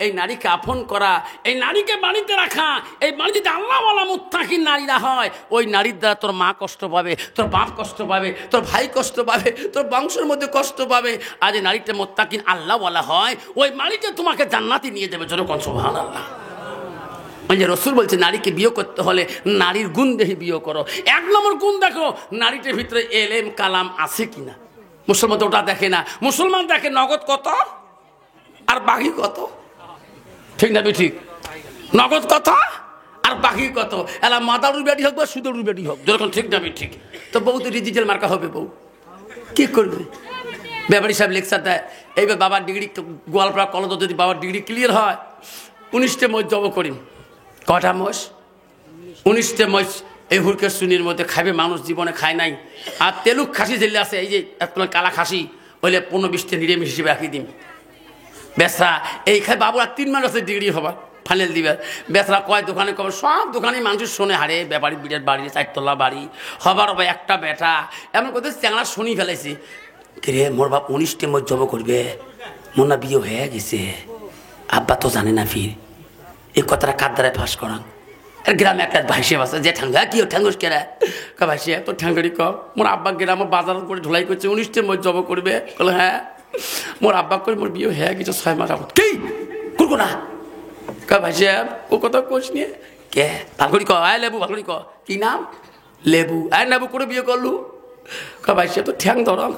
এই নারীকে আপন করা, এই নারীকে বাড়িতে রাখা, এই বাড়িতে আল্লাহওয়ালা মুত্তাকিন নারীরা হয়, ওই নারীর দ্বারা তোর মা কষ্ট পাবে, তোর বাপ কষ্ট পাবে, তোর ভাই কষ্ট পাবে, তোর বংশের মধ্যে কষ্ট পাবে। আর এই নারীটা মুত্তাকিন আল্লাহওয়ালা হয়, ওই নারীটা তোমাকে জান্নাতে নিয়ে যাবে। জনগণ সুবহানাল্লাহ। যে রসুল বলছে নারীকে বিয়ে করতে হলে নারীর গুণ দেখে বিয়ে করো। 1 নম্বর গুণ দেখো নারীটার ভিতরে এলেম কালাম আছে কিনা। মুসলমান তো ওটা দেখে না, মুসলমান দেখে নগদ কত আর বাকি কত, ঠিক না ঠিক? নগদ কত আর বাকি কত, এলা মাদারুর বেটি হোক বা সুদরুর বেটি হোক, যখন ঠিক না ঠিক। তো বউ তো ডিজিটাল মার্কা হবে, বউ কি করবে? ব্যাপারী সাহেব লেকচার দেয়, এইবার বাবার ডিগ্রি গোয়ালপাড়া কলেজ যদি বাবার ডিগ্রি ক্লিয়ার হয় 19টে মজ জব করিম। কটা মজ? 19টে মজ এই হুরকের সুনির মধ্যে খাবে, মানুষ জীবনে খায় নাই। আর তেলুক খাসি জেলে আছে, এই যে কালা খাসি, ওইলে 15-20টা নিরামিষ হিসেবে রাখি দিন বেসরা এই খাই বাবু আর 3 মাস আছে ডিগ্রি হবার ফাইনাল দিবে বেসরা কয় দোকানে কবে সব দোকানে মানুষ শোনে হারে ব্যাপারী বিরাট বাড়ি 4 তলা বাড়ি হবার হবে একটা বেটা এমন কথা চ্যাংড়া শুনি ফেলাইছি কিরে মোর বাপ 19টে মোর জব করবে মোর না বিয়ে হয়ে গেছে আব্বা তো জানে না ফির এই কথাটা কার দ্বারায় ফাঁস করান আর গ্রামে একটা ভাইসে বাসে যে ঠাঙ্গা কি ঠাঙ্গুস কেরা ভাইসে তো ঠাঙ্গারি ক মোর আব্বা গ্রামে বাজার করে ঢোলাই করছে 19টে মোর জব করবে বলে হ্যাঁ মোর আব্বা করে মোর বিয়ে হয়ে গেছে 6 মাস আগত কি করবো না ভাইসে ও কথা কোচ নিয়ে কে ভালকরি ক আয় লেবু ভালকরি ক কি নাম লেবু আয় লেবু করে বিয়ে করলু ভাইসে তো ঠ্যাং ধরম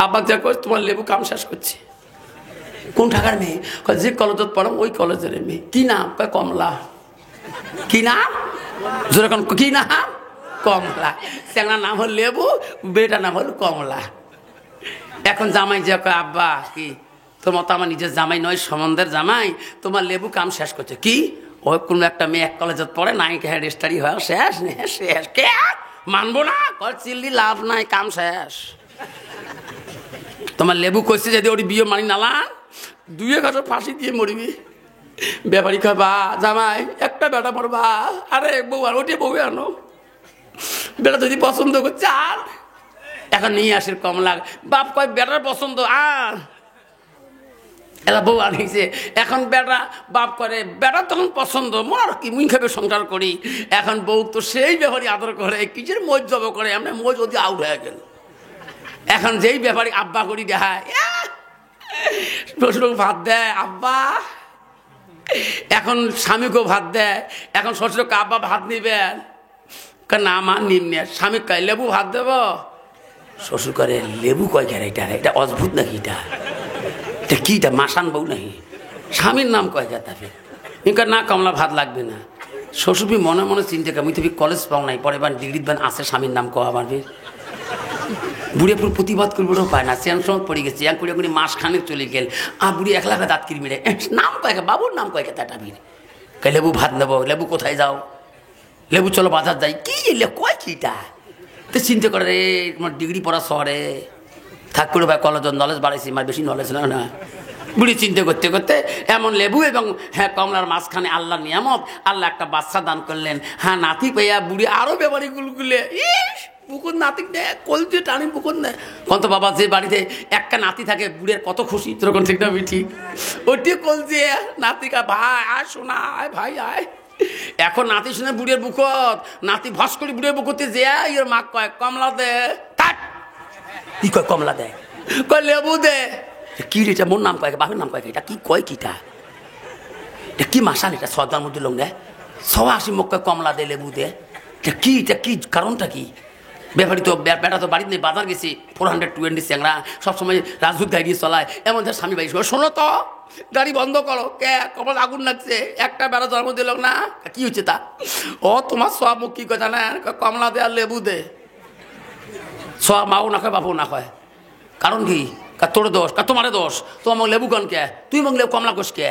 আব্বা যা কর তোমার লেবু কাম শেষ করছে কোন ঢাকার মেয়ে যে কলেজত পড়াম ওই কলেজের মেয়ে কি নাম কমলা কি নাম যেরকম কি নাম কমলা চ্যাংড়ার নাম হল লেবু বেটার নাম হল কমলা এখন জামাই যে কয় আব্বা কি তোমার তো আমার নিজের জামাই নয় সম্বন্ধের জামাই তোমার লেবু কাম শেষ করছে কি ওই কোনো একটা মেয়ে এক কলেজত পড়ে নাই হ্যাঁ রেস্টারি হয় শেষ শেষ কে মানবো না কল চিল্লি লাভ নাই কাম শেষ তোমার লেবু কইছে যদি ওর বিয়ে মানি নালা 2 ফাঁসি দিয়ে মরবি ব্যাপারী কয় বা জামাই একটা বেটা মরবা আরে বউ আর ওটি বউ আনো বেটা যদি পছন্দ করছে আর এখন নিয়ে আসে কমলা বাপ কয় বেটার পছন্দ আর এরা বউ আনিছে এখন বেটা বাপ করে বেটা তখন পছন্দ মর কি মুই খাবে সংসার করি এখন বউ তো সেই ব্যাপারী আদর করে কিসের মোজ জব করে এমনি মোজ যদি আউট হয়ে গেল এখন যেই ব্যাপারী আব্বা করি দেখায় শ্বশুর ভাত দেয় আব্বা এখন স্বামীকেও ভাত দেয় এখন শ্বশুরকে আব্বা ভাত নিবেন না মা নিম্নে স্বামী কয় লেবু ভাত দেব শ্বশুর করে লেবু কয় ঘেরা এটা অদ্ভুত নাকি এটা কি এটা মাসান বউ নাকি স্বামীর নাম কয় গা তাকে না কমলা ভাত লাগবে না শ্বশুরবি মনে মনে চিন্তা করি তুমি কলেজ পাও নাই পরে বান ডিগ্রি বান আছে স্বামীর নাম কওয়া পারবে বুড়িয়াপুর প্রতিবাদ করবেও পায় না সেন সময় পড়ে গেছে এক কুড়ি কুড়ি মাস খানেক চলে গেল আর বুড়ি 1 লাখ দাঁত কিরি মেরে নাম কয়েক বাবুর নাম কয়েক তাটা ভিড় কে লেবু ভাত নেবো লেবু কোথায় যাও লেবু চলো বাজার যাই কি এলে কয় কিটা তো চিন্তা করে রে তোমার ডিগ্রি পড়া শহরে থাক করে ভাই কলেজ নলেজ বাড়াইছি আমার বেশি নলেজ না বুড়ি চিন্তা করতে করতে এমন লেবু এবং হ্যাঁ কমলার মাঝখানে আল্লাহ নিয়ামত আল্লাহ একটা বাচ্চা দান করলেন হ্যাঁ নাতি পেয়া বুড়ি আরো ব্যাপারী গুলগুলে ইস পুকুর নাতি নেয় কলতে টানি পুকুর নেয় কত বাবা যে বাড়িতে একটা নাতি থাকে বুড়ের কত খুশি তখন ঠিক না ঠিক ওটি কলতে নাতিকা ভাই আয় শোনা আয় ভাই আয় এখন নাতি শুনে বুড়ের বুকত নাতি ভস করে বুড়ের বুকতে যে এর মা কয় কমলা দে থাক কি কয় কমলা দে কয় লেবু দে কি রে এটা মোর নাম কয় বাপের নাম কয় এটা কি কয় কিটা এটা কি মাসান এটা সর্দার মধ্যে লোক নেয় 180 মুখ কয় কমলা দে লেবু দে এটা কি কারণটা কি ব্যাপারী তো বেটা তো বাড়িতে নেই বাজার গেছি 420 চ্যাংড়া সবসময় রাজদূত গাড়ি দিয়ে চলায় এমন ধর স্বামী বাড়ি শোনো তো গাড়ি বন্ধ করো কে কপাল আগুন লাগছে একটা বেড়া জন্ম দিল না কি হচ্ছে তা ও তোমার সব মুখ কি কথা না কমলা দে আর লেবু দে সব মাও না কয় বাপও না কয় কারণ কি তোর দোষ তোমারে দোষ তো আমাকে লেবু কন কে তুই মগ লেবু কমলা কোষ কে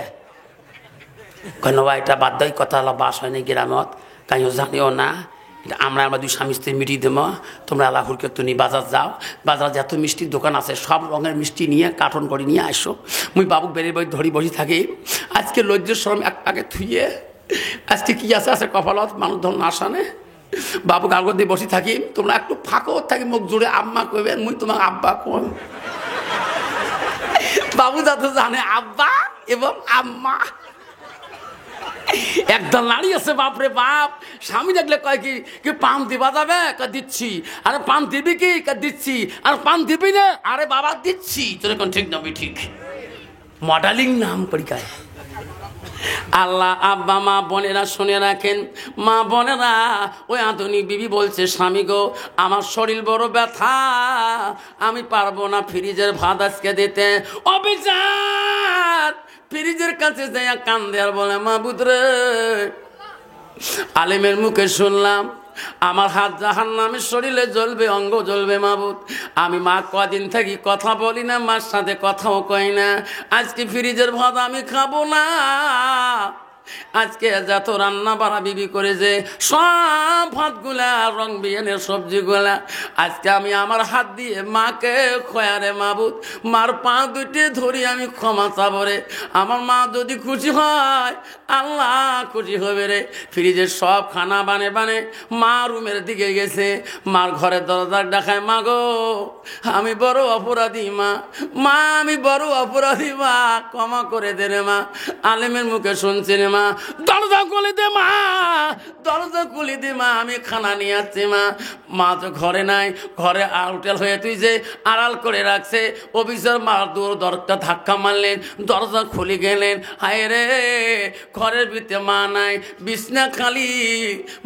কন্যবা এটা বাদ দেয় কথা হলো বাস হয়নি গ্রামত কাইও জানিও না আমরা 2 স্বামী স্ত্রী মিটিয়ে দেবো তোমরা আল্লাহরকে তো নিয়ে বাজার যাও বাজার যত মিষ্টির দোকান আছে সব রঙের মিষ্টি নিয়ে কার্টন করে নিয়ে আসো মুই বাবুক বেড়ে বই ধরি বসে থাকি আজকে লজ্জার শরম এক পাকে থুইয়ে আজকে কি আছে কপালত মানুষ ধর না আসানে বাবু কাগজ দিয়ে বসে থাকি তোমরা একটু ফাঁকো থাকি মুখ জুড়ে আম্মা কইবেন মুই তোমার আব্বা কোন বাবু যাতে জানে আব্বা এবং আম্মা একদল নারী আছে বাপরে বাপ স্বামী দেখলে কয় কি পান দিবা যাবে দিচ্ছি আরে পান দিবি কি দিচ্ছি আর পান দিবি না আরে বাবা দিচ্ছি তোর এখন ঠিক না ঠিক মডেলিং নাম পরীক্ষায় আল্লাহ আব্বা মা বোনেরা শুনে রাখেন মা বোনেরা ওই আধুনিক বিবি বলছে স্বামী গো আমার শরীর বড় ব্যথা আমি পারবো না ফ্রিজের ভাত আজকে দিতে অবিচার ফ্রিজের কাছে যাইয়া কান্দে আর বলে মাবুদ রে আলেমের মুখে শুনলাম আমার হাত জাহান্নামের শরীরে জ্বলবে অঙ্গ জ্বলবে মাবুদ আমি মা কদিন থাকি কথা বলি না মার সাথে কথাও কই না আজকে ফ্রিজের ভাত আমি খাবো না আজকে যত রান্না বাড়া বিবি করেছে সব ভাতগুলা রং বিয়ানের সবজিগুলা আজকে আমি আমার হাত দিয়ে মাকে খয়ারে মাবুদ মার পা দুইটে ধরি আমি ক্ষমা চাবো রে। আমার মা যদি খুশি হয় আল্লাহ খুশি হবে রে। ফ্রিজের সব খানা বানে বানে মা রুমের দিকে গেছে, মার ঘরের দরজা দেখায়, মা গো আমি বড় অপরাধী মা, মা আমি বড় অপরাধী মা, ক্ষমা করে দে রে মা। আলেমের মুখে শুনছি রে মা, দরজা খুলে দে মা, দরজা খুলে দে মা, আমি খানা নিয়ে আসছি মা। মা তো ঘরে নাই, ঘরে আউটেল হয়ে তুই যে আড়াল করে রাখছে। অফিসার মা দরজা ধাক্কা মারলেন, দরজা খুলে গেলেন। হায় রে ঘরের ভিতরে মা নাই, বিছনা খালি,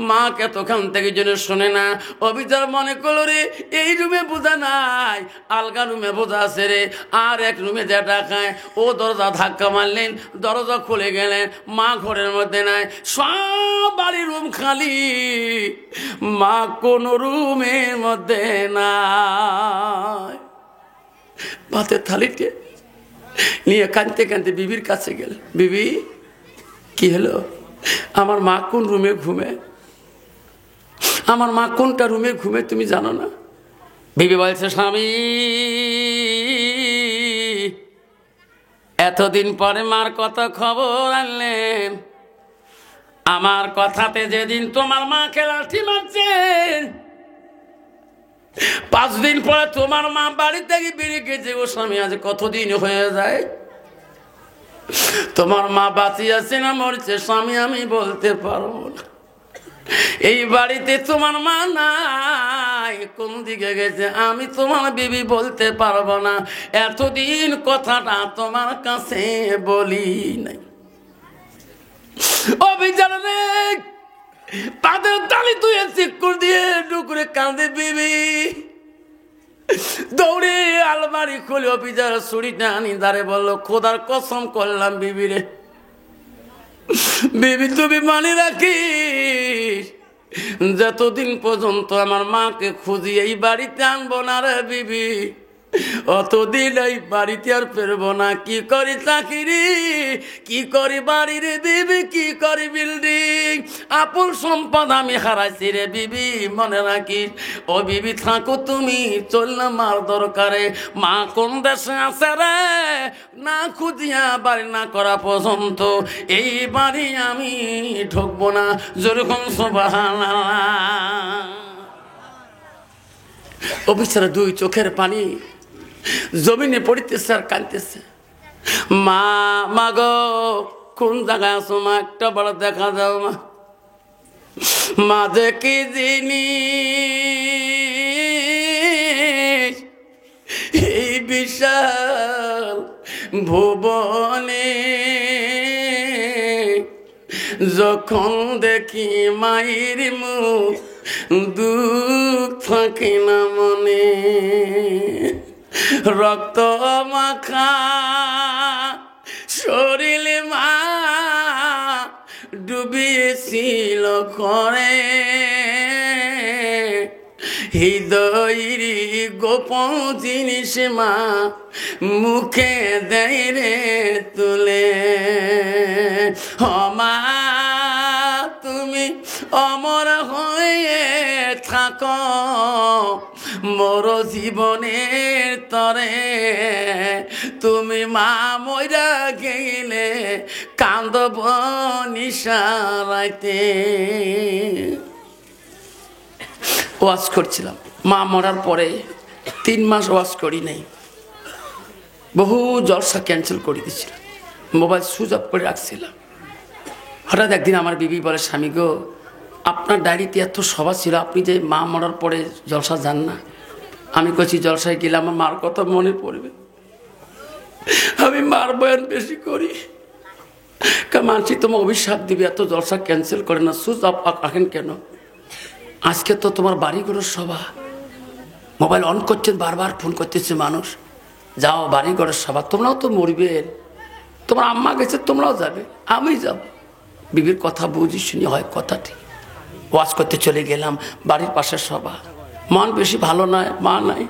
মাকে তোখান থেকে জন্য শোনে না। অফিসার মনে করলো রে এই রুমে বোঝা নাই, আলগা রুমে বোঝা আছে রে, আর এক রুমে যেটা খায়। ও দরজা ধাক্কা মারলেন, দরজা খুলে গেলেন, মা ঘরের মধ্যে নাই, সব বাড়ির রুম খালি, মা কোন রুমের মধ্যে নাই। ভাতের থালিতে নিয়ে কাঁদতে কাঁদতে বিবির কাছে গেল, বিবি কি হলো, আমার মা কোন রুমে ঘুমে, আমার মা কোনটা রুমে ঘুমে তুমি জানো না? বিবি বলছে, স্বামী এতদিন পরে মার কত খবর আনলেন, আমার কথাতে যেদিন তোমার মাকে লাঠি মারছেন 5 দিন পরে তোমার মা বাড়ি থেকে বেরিয়ে গেছে। ও স্বামী আজ কতদিন হয়ে যায়, তোমার মা বাঁচিয়ে আছে না মরছে স্বামী আমি বলতে পারবো না। এই বাড়িতে তোমার মা নাই, কোন দিকে গেছে আমি তোমার বিবি বলতে পারবো না, এতদিন কথাটা তোমার কাছে বলি নাই। অভিযান রে তাদের তালি তুই চিকুর দিয়ে ডুকরে কাঁদে বিবি, দৌড়ে আলমারি খুলে অভিযান ছুরিটা আনি দাঁড়ে বললো, খোদার কসম করলাম বিবি রে, বিবি তুমি মানে রাখিস যতদিন পর্যন্ত আমার মাকে খুঁজি এই বাড়িতে আনবো না রে বিবি, অতদিন এই বাড়িতে আর ফেরবো না। কি করি চাকরি, কি করি বাড়ি রে বিবি, কি করি বিল্ডিং, আপন সম্পদ আমি হারাইছি রে বিবি, মনে রাখিস। ও বিবি থাকো তুমি, চললাম মার দরকারে, মা কোন দেশে আছে রে, না খুঁজিয়া বাড়ি না করা পর্যন্ত এই বাড়ি আমি ঢুকবো না। যেরকম সুবহানাল্লাহ। অফিসার 2 চোখের পানি জমিনে পড়িতেছে আর কাঁদতেছে, মা মা গো কোন জায়গায় আছো মা, একটা বড় দেখা যাও মা। মা যে কি জিনিস এই বিশাল ভুবনে, যখন দেখি মায়ের মুখ দুঃখ থাকে না মনে, রক্ত মাখা শরীরে মা ডুবিয়েছিল করে, হৃদয়ের গোপন জিনিস মা মুখে দেয় রে তুলে। মা তুমি অমর হয়ে থাকো মোর জীবনের তরে, তুমি মা মইরা গেলে কান্দব নিশারাইতে। ওয়াজ করছিলাম, মা মরার পরে 3 মাস ওয়াজ করি নাই, বহু জলসা ক্যান্সেল করে দিয়েছিলাম, মোবাইল সুইচ অফ করে রাখছিলাম। হঠাৎ একদিন আমার বিবি বলে, স্বামী গো আপনার ডায়েরিতে এত সভা ছিল, আপনি যে মা মরার পরে জলসা যান না। আমি কইছি জলসায় গেলে আমার মার কথা মনে পড়বে, আমি মার বয়ান বেশি করি, মানছি তোমার অভিশাপ দিবে, এত জলসা ক্যান্সেল করে না, সুইচ অফ রাখেন কেন? আজকে তো তোমার বাড়িঘরের সভা, মোবাইল অন করছেন, বারবার ফোন করতেছে মানুষ, যাও বাড়িঘরের সভা, তোমরাও তো মরবেন, তোমার আম্মা গেছে তোমরাও যাবে, আমি যাব। বিবির কথা বুঝি শুনি হয় কথা ঠিক। ওয়াজ করতে চলে গেলাম, বাড়ির পাশের সভা, মন বেশি ভালো নয়, মা নাই।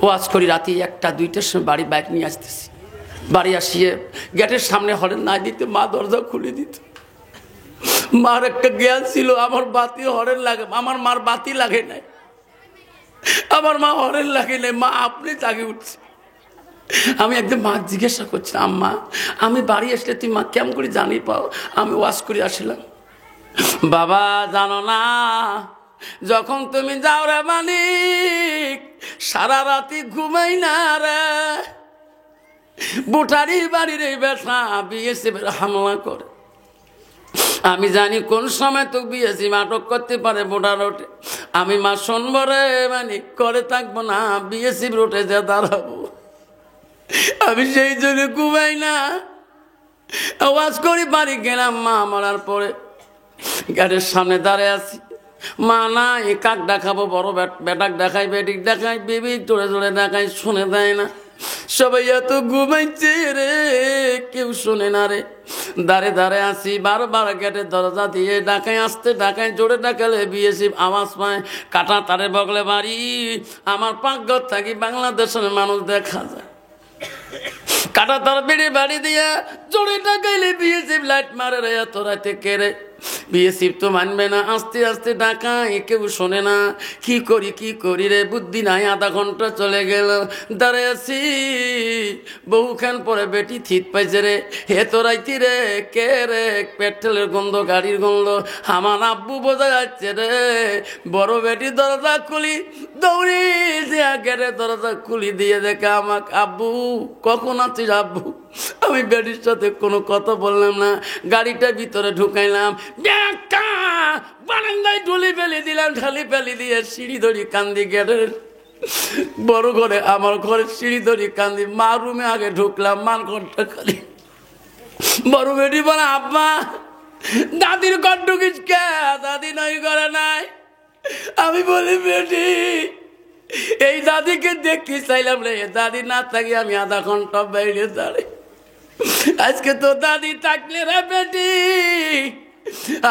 ওয়াজ করি রাতে 1টা 2টার সময় বাড়ি বাইক নিয়ে আসতেছি, বাড়ি আসিয়ে গেটের সামনে হরেন না দিতে মা দরজা খুলে দিত, মার একটা জ্ঞান ছিল, আমার বাতি হরেন লাগে, আমার মার বাতি লাগে নাই, আমার মা হরেন লাগে নাই, মা আপনি জাগে উঠছে। আমি একদম মা জিজ্ঞাসা করছিলাম, আম্মা আমি বাড়ি আসলে তুই মা কেমন করে জানি পাও? আমি ওয়াজ করে আসলাম। বাবা জানো না, যখন তুমি যাও রে মানিক, সারা রাতি ঘুমাই না রে, বুটারি বাড়ির এই বেটা বিএসএফ হামলা করে। আমি জানি কোন সময় তো বিএসএফ আটক করতে পারে বোটার রোডে। আমি মা শুনবো রে মানিক, করে থাকবো না, বিএসএফ রোডে যা দাঁড়াবো। আমি সেই জন্য ঘুমাই না, আওয়াজ করি বাড়ি গেলাম। মা মরার পরে গাড়ির সামনে দাঁড়িয়ে আছি, মা নাই, কাক দেখাবো, বড় বেটাক দেখাই, বেটিক দেখাই, বেবি জোরে জোরে দেখাই, শুনে দেয় না। সবাই এত ঘুমাইছে রে, কেউ শোনে না রে। দাঁড়ে দাঁড়ে আসি, বারবার গেটের দরজা দিয়ে ডাকাই, আসতে ডাকাই, জোরে ডাকালে বিএসএফ আওয়াজ পায়। কাটা তারে বগলে বাড়ি, আমার পাকঘর থাকি বাংলাদেশের মানুষ দেখা যায়। কাটা তার বেড়ে বাড়ি দিয়া জোরে ডাকাইলে বিএসএফ লাইট মারে রে, এত রাতে কেড়ে। বিএসএফ তো মানবে না, আস্তে আস্তে ডাকাই, কেউ শোনে না। কি করি রে, বুদ্ধি নাই। আধা ঘন্টা চলে গেল, দাঁড়িয়ে আছি, বহুখান পরে বেটি থিত পাইছে রে, এত রাইতি রে, কে রে, পেট্রোলের গন্ধ, গাড়ির গন্ধ। আমার আব্বু বোঝা যাচ্ছে রে। বড় বেটি দরজা খুলি, দৌড়ি দিয়া গেটে দরজা খুলি দিয়ে দেখে আমাকে, আব্বু কখন আছিস আব্বু? আমি বেটির সাথে কোনো কথা বললাম না, গাড়িটা ভিতরে ঢুকাইলাম, বারান্দায় ঢুলি ফেলে দিলাম, ঢালি ফেলে দিয়ে সিঁড়ি ধরি কান্দি গেটের বড় ঘরে, আমার ঘরের সিঁড়ি ধরি কান্দি। মা রুমে আগে ঢুকলাম, মার ঘরটা খালি। বড় বেটি বলে, আব্বা দাদির ঘর ঢুকিস কে? দাদি নই ঘরে নাই। আমি বলি, বেটি এই দাদিকে দেখতে চাইলাম রে, দাদি না থাকি আমি আধা ঘন্টা বাইরে দাঁড়াই। আজকে তো দাদি থাকলে রে বেটি,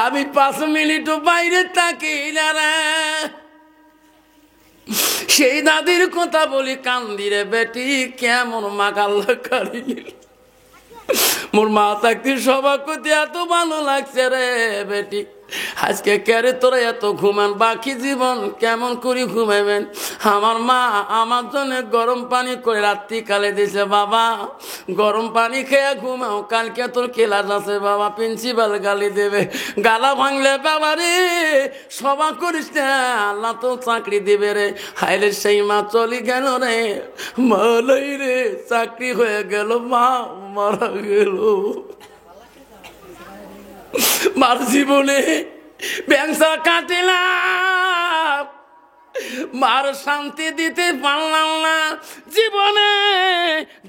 আমি 5 মিনিটও বাইরে থাকি না রে। সেই দাদির কথা বলি, কান্দি রে বেটি, কেমন মাগাল্লা কারি। মোর মা থাকতে সবার প্রতি এত ভালো লাগছে রে বেটি। আজকে কেরে তোরা এত ঘুমান, বাকি জীবন কেমন করে ঘুমাইবেন? আমার মা আমার জন্য গরম পানি করে রাত্রিকালে দিছে, বাবা গরম পানি খেয়ে ঘুমাও, কালকে তোর ক্লাস আছে বাবা, প্রিন্সিপাল গালি দেবে। গালা ভাঙলে বাবা রে, সভা করিস না, আল্লাহ তো চাকরি দিবে রে। হাইরে সেই মা চলি গেল রে, মালাই রে, চাকরি হয়ে গেল, মা মারা গেল। মার জীবনে ব্যবসা কাটিলাম, মার শান্তি দিতে পারলাম না। জীবনে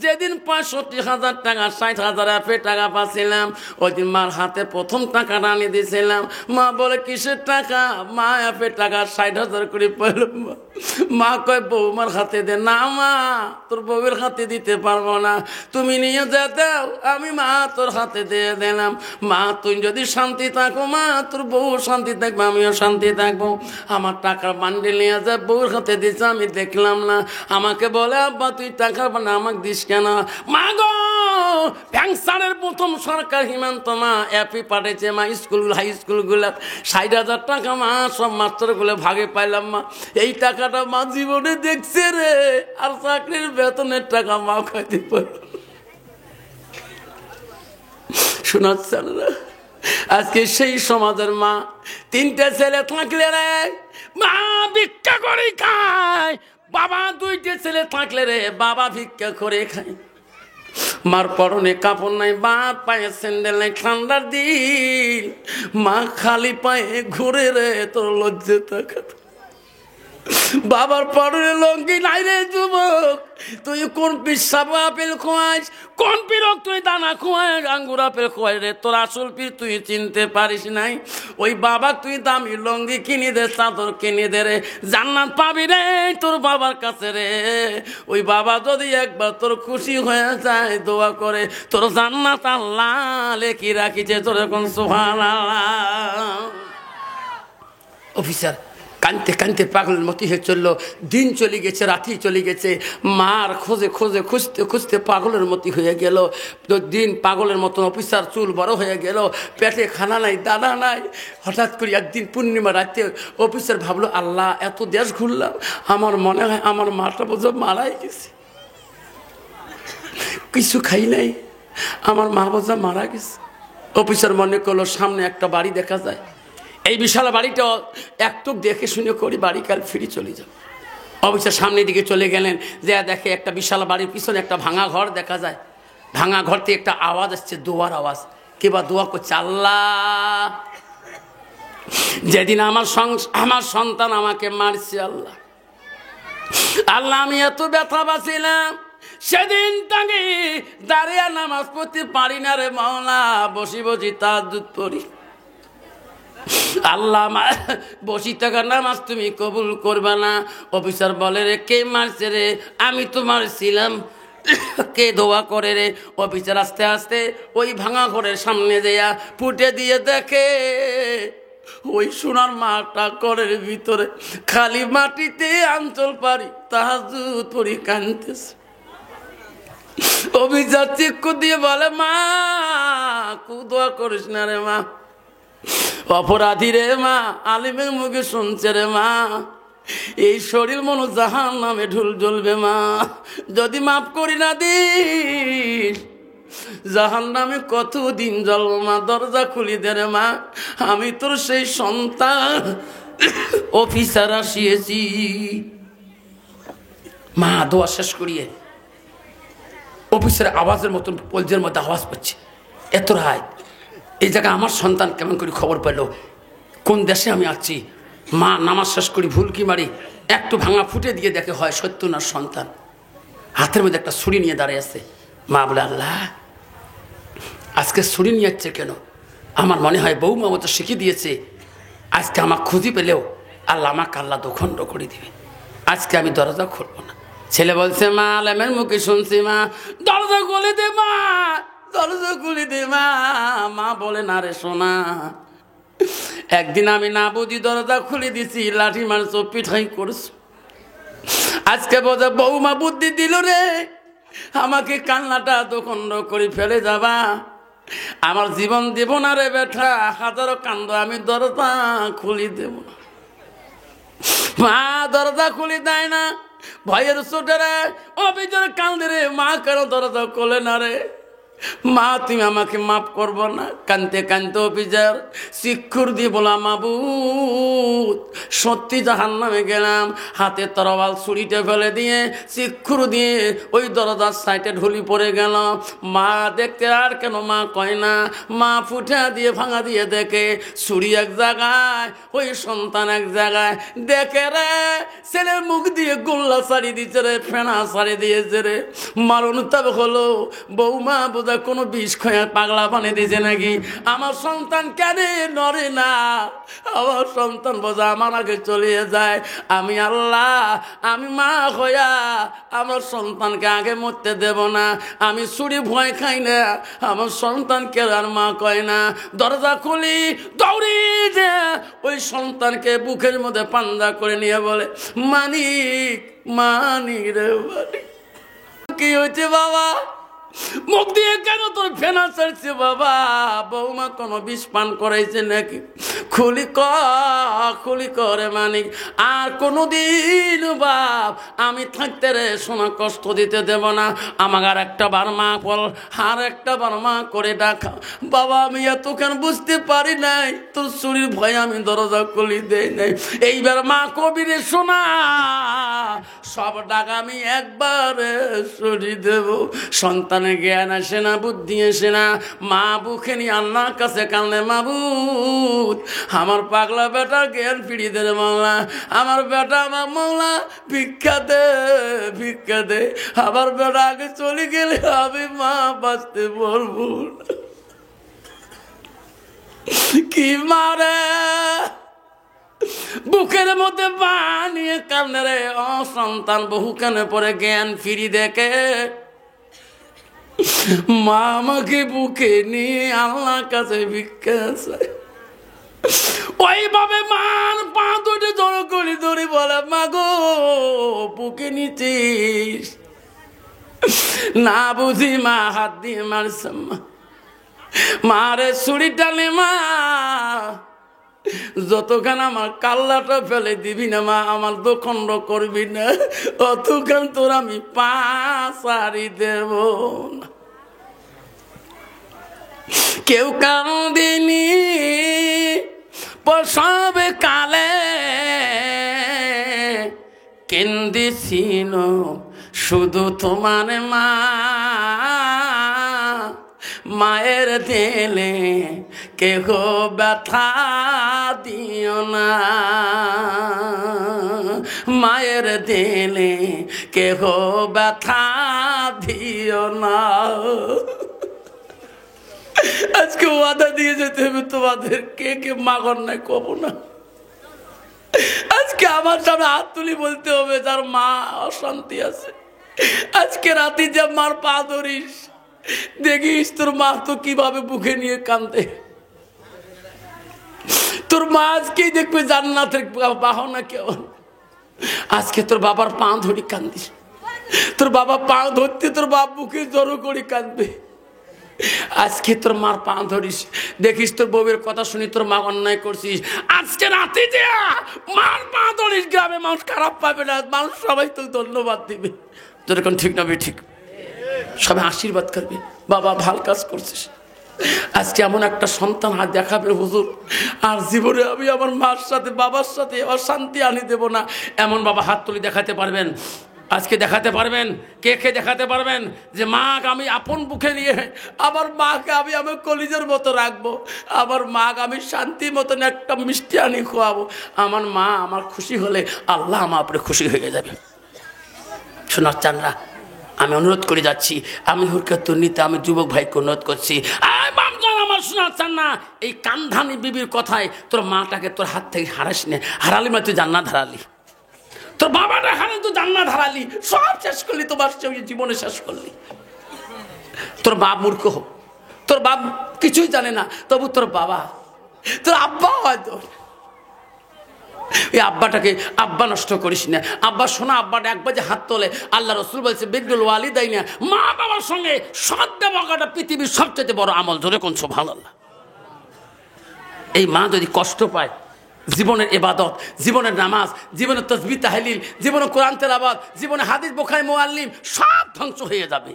যেদিন 65,000 টাকা, 60,000 অ্যাপে টাকা পাচ্ছিলাম, ওই দিন মার হাতে প্রথম টাকাটা আনি দিয়েছিলাম। মা বলে, কিসের টাকা? মা অ্যাপে টাকা 60,000 করে পেলাম। মা কয়, বৌমার হাতে দে। না মা, তোর বউয়ের হাতে দিতে পারবো না, তুমি নিয়ে যা দাও। আমি মা তোর হাতে দিয়ে দিলাম। মা তুই যদি শান্তি থাকো, মা তোর বউ শান্তি থাকবো, আমিও শান্তি থাকবো। আমার টাকার বান্ডিল নিয়ে যা বউর হাতে দিচ্ছে, আমি দেখলাম না। আমাকে বলে, আব্বা তুই টাকা বানা আমাকে দিস কেন? মা গো, ব্যাংসারের প্রথম সরকার হিমন্ত মা অ্যাপি পাঠিয়েছে মা, স্কুল হাই স্কুলগুলো 60,000 টাকা মা সব মাস্টারগুলো ভাগে পাইলাম মা। এই টাকাটা মা জীবনে দেখছে রে, আর চাকরির বেতনের টাকা মা খাইতে পারল। শোনাচ্ছে না? আজকে সেই সমাজের মা, 3টে ছেলে থাকলে রে মা ভিক্ষা করে খায়, বাবা 2টে ছেলে থাকলে রে বাবা ভিক্ষা করে খায়। মার পরনে কাপড় নাই, বাপ পায়ে স্যান্ডেল নাই, ঠান্ডার দিন মা খালি পায়ে ঘুরে রে, তোর লজ্জা থাকা। বাবার পরনে লঙ্গি নাই রে যুবক, তুই কোন পিসাব আপেল খোয়াইস, কোন পিরক তুই দানা খোয়াই, আঙ্গুর আপেল খোয়াই রে, তোর আসল পীর তুই চিনতে পারিস নাই। ওই বাবা তুই দামি লঙ্গি কিনে দে, চাদর কিনে দে রে, জান্নাত পাবি রে তোর বাবার কাছে রে। ওই বাবা যদি একবার তোর খুশি হয়ে যায়, দোয়া করে তোর জান্নাত আল্লাহ লেখি রাখিছে, তোর এখন সুবহানাল্লাহ। অফিসার কানতে কানতে পাগলের মতো হয়ে চললো। দিন চলে গেছে, রাতি চলে গেছে, মার খোঁজে খোঁজে খুঁজতে খুঁজতে পাগলের মতো হয়ে গেল। দিন পাগলের মতন অফিসার চুল বড় হয়ে গেল, পেটে খানা নাই দানা নাই। হঠাৎ করে একদিন পূর্ণিমা রাতে অফিসার ভাবলো, আল্লাহ এত দেশ ঘুরলাম, আমার মনে হয় আমার মাটা বোঝো মারাই গেছে, কিছু খাই নাই, আমার মা বোঝা মারা গেছে। অফিসার মনে করলো সামনে একটা বাড়ি দেখা যায়, এই বিশাল বাড়িটা একটু দেখে শুনে করি, বাড়ি কাল ফিরে চলে যাও। অফিসার সামনের দিকে চলে গেলেন, যে দেখে একটা বিশাল বাড়ির পিছনে একটা ভাঙা ঘর দেখা যায়। ভাঙা ঘর থেকে একটা আওয়াজ আসছে, দোয়ার আওয়াজ। কে বা দোয়া করছে, আল্লাহ যেদিন আমার সন্তান আমাকে মারছে, আল্লাহ আল্লাহ আমি এত ব্যথা বাঁচিলাম, সেদিন তাকে দাঁড়িয়ে নামাজ পড়তে পারি না রে মাওলা, বসি বসি তাহাজ্জুদ পড়ি। আল্লাহ বসি থাকার নামাজ তুমি কবুল করবে না। অফিসার বলে, রে কে মারছে রে? আমি তো মারছিলাম। কে দোয়া করে রে? অফিসার আস্তে আস্তে ওই ভাঙা ঘরের সামনে যেয়া ফুটে দিয়ে দেখে ওই সোনার মাটা ঘরের ভিতরে খালি মাটিতে আঞ্চল পারি তাহাজ্জুদ পড়ি কাঁদতেছে। অফিসার চিক্কু দিয়ে বলে, মা দোয়া করিস না রে মা, অপরাধী রে মা, আলিমের মুখে শুনছে রে মা, এই শরীর মনো জাহান নামে ঢুল জ্বলবে মা, যদি মাফ করি না দিস জাহান নামে কতদিন জ্বলব মা, দরজা খুলি দে রে মা, আমি তোর সেই সন্তান অফিসার আসিয়েছি। মা দোয়া শেষ করিয়ে অফিসের আওয়াজের মতন পলজের মধ্যে আওয়াজ পাচ্ছে, এত রায় এই জায়গায় আমার সন্তান কেমন করে খবর পেল, কোন দেশে আমি আছি। মা নামাজ শেষ করি ভুলকি মারি, একটু ভাঙা ফুটে দিয়ে দেখে হয় সত্য না সন্তান, হাতের মধ্যে একটা ছুরি নিয়ে দাঁড়িয়ে আছে। মা বলে, আল্লাহ আজকে ছুরি নিয়ে যাচ্ছে কেন? আমার মনে হয় বৌমা মতো শিখিয়ে দিয়েছে, আজকে আমার খুঁজি পেলেও আল্লাহ আমাকে আল্লাহ দোখণ্ড করে দিবে, আজকে আমি দরজা খুলবো না। ছেলে বলছে, মা আলেমের মুখে শুনছি মা, দরজা খুলে দে মা, দরজা খুলে দে মা। মা বলে, না রে সোনা, একদিন আমি না বুঝি দরজা খুলে দিছি, লাঠি মারছো, পিঠাই করছো, আজকে বোঝা বৌমা বুদ্ধি দিল রে, আমাকে কান্নাটা দোখণ্ড করে ফেলে যাবা, আমার জীবন দেব না রে বেটা, হাজারো কান্দ আমি দরজা খুলি দেব না। মা দরজা খুলি দেয় না, ভয়ের ছোটরে অভিযোগ কান্দে রে, মা কেন দরজা খোলে না রে? মা তুমি আমাকে মাফ করবো না? কানতে কানতে অফিসার শিক্ষুর দিয়ে বলা, মাবুদ সত্যি জাহান্নামে গেলাম, হাতে তরোয়াল ছুরিতে ফেলে দিয়ে শিক্ষুর দিয়ে ওই দরজার সাইডে ঢুলি পড়ে গেল। মা দেখতে আর কেন মা কয় না, মা ফুটা দিয়ে ভাঙা দিয়ে দেখে ছুরি এক জায়গায়, ওই সন্তান এক জায়গায়, দেখে রে ছেলের মুখ দিয়ে গোল্লা ছাড়ি দিয়েছে রে, ফেনা ছাড়ি দিয়েছে রে। মারণ তবে হলো বৌমা বোঝা কোনো বিষ খয়া পাগলা পানি দিয়েছে নাকি, আমার সন্তান কেন নড়ে না, আমার সন্তান বোঝা আমার আগে চলে যায়। আমি আল্লাহ, আমি মা হইয়া আমার সন্তানকে আগে মরতে দেব না, আমি ছুরি ভয় খাই না, আমার সন্তানকে আর মা কয় না। দরজা খুলি দৌড়ি যে ওই সন্তানকে বুকের মধ্যে পান্দা করে নিয়ে বলে, মানিক মানিক রে মানিক, কি হয়েছে বাবা? মুখ দিয়ে কেন তোর ফেনা চড়ছে বাবা? বৌমা কোনো বিষ পান করাইছে নাকি? খুলি করে মানিক, আর কোনোদিন বাপ আমি থাকতে রে সোনা কষ্ট দিতে দেব না, আমাকে আর একটা বার মা বল, আর একটা বার মা করে ডাকা। বাবা আমি এতক্ষণ বুঝতে পারি নাই, তোর শরীর ভয়ে আমি দরজা খুলি দেই নাই। এইবার মা কবিরে শোনা, সব ডাক আমি একবারে সরি দেব। সন্তানের জ্ঞান আসে না, বুদ্ধি আসে না, মা বুকে নিয়ে আল্লাহর কাছে কান্দে, মাবুদ আমার পাগলা বেটা জ্ঞান ফিরিয়ে দে মাওলা, আমার বেটা আমার মাওলা ভিক্ষা দে, ভিক্ষা দে। আমার বেটা আগে চলে গেলে আমি মা বাঁচতে বলবো না। কি মারে বুকের মধ্যে বানিয়ে কান্দে রে, অসন্তান বহু কেন পরে জ্ঞান ফিরি দেখে। মা আমাকে বুকে নিয়ে আল্লাহর কাছে ভিক্ষা চায়। ওইভাবে মার পা দুটি জড়ো করে ধরে বলে, মা গো বুকে নিতিস না বুঝি মা, হাত দিয়ে মারছে মা, মারে ছুরি টানে মা, যতক্ষণ আমার কাল্লাটা ফেলে দিবি না মা, আমার দোখণ্ড করবি না, অতক্ষণ তোর আমি পা ছাড়ি দেব না। কেউ কান্দিনি প্রসবে কালে, কেন্দিছিল শুধু তোমার মা, মায়ের দিলে কেহ ব্যথা দিও না, মায়ের দিলে কেহ ব্যথা দিও না। আজকে ওয়াদা দিয়ে যেতে হবে তোমাদের, কে কে মা কন্যায় কব না। আজকে আমার সামনে হাত তুলি বলতে হবে যার মা অশান্তি আছে, আজকে রাতে যে মার পা ধরিস, দেখিস তোর মা তো কিভাবে বুকে নিয়ে কান্দে। তোর মা আজকেই দেখবে জান্নাতের বাহনা কেমন। আজকে তোর বাবার পা ধরি কান্দিস, তোর বাবা পা ধরতে তোর বাপ বুকে জড়ো করে কাঁদবে। আজকে তোর মার পা ধরিস, দেখিস তোর বউয়ের কথা শুনি তোর মা অন্যায় করছিস, আজকে রাতে যে মার পা ধরিস, গ্রামে মানুষ খারাপ পাবে না, মানুষ সবাই তোর ধন্যবাদ দিবে। যেরকম ঠিক না ঠিক, সবাই আশীর্বাদ করবে, বাবা ভাল কাজ করছিস। আজকে এমন একটা সন্তান হাত দেখাবে হুজুর, আর জীবনে আমি আমার মার সাথে বাবার সাথে অশান্তি আনি দেব না, এমন বাবা হাত তুলে দেখাতে পারবেন। আজকে দেখাতে পারবেন, কে কে দেখাতে পারবেন যে মা আমি আপন বুকে নিয়ে আমার মাকে আমি আমার কলিজার মতো রাখবো, আমার মাকে আমি শান্তি মতন একটা মিষ্টি আনি খোয়াবো, আমার মা আমার খুশি হলে আল্লাহ আমার উপরে খুশি হয়ে যাবে। শোনার চানরা, আমি অনুরোধ করে যাচ্ছি, আমি হুরকাতুন নিতে আমি যুবক ভাইকে অনুরোধ করছি, আমার শোনার চান না, এই কান্ধানি বিবির কথায় তোর মাটাকে তোর হাত থেকে হারাস নে, হারালি মানে তুই জান্নাত হারালি, তোর বাবাটা হারালি তুই জান্নাত হারালি, সব শেষ করলি, তোমার জীবনে শেষ করলি। তোর বাপ মূর্খ হোক, তোর বাপ কিছুই জানে না, তবু তোর বাবা, তোর আব্বা হয়তো, এই আব্বাটাকে আব্বা নষ্ট করিস না। আব্বা শোনা, আব্বাটা একবার যে হাত তোলে, আল্লাহ রসুল বলছে বিরুল ওয়ালিদাইন, মা বাবার সঙ্গে সৎ ব্যবহারটা পৃথিবীর সবচেয়ে বড় আমল। জোরে কোন সুবহানাল্লাহ। এই মা যদি কষ্ট পায়, জীবনের ইবাদত, জীবনের নামাজ, জীবনের তাসবিহ তাহলিল, জীবনের কোরআন তেলাওয়াত, জীবনে হাদিস বুখারী মুআল্লিম সব ধ্বংস হয়ে যাবে।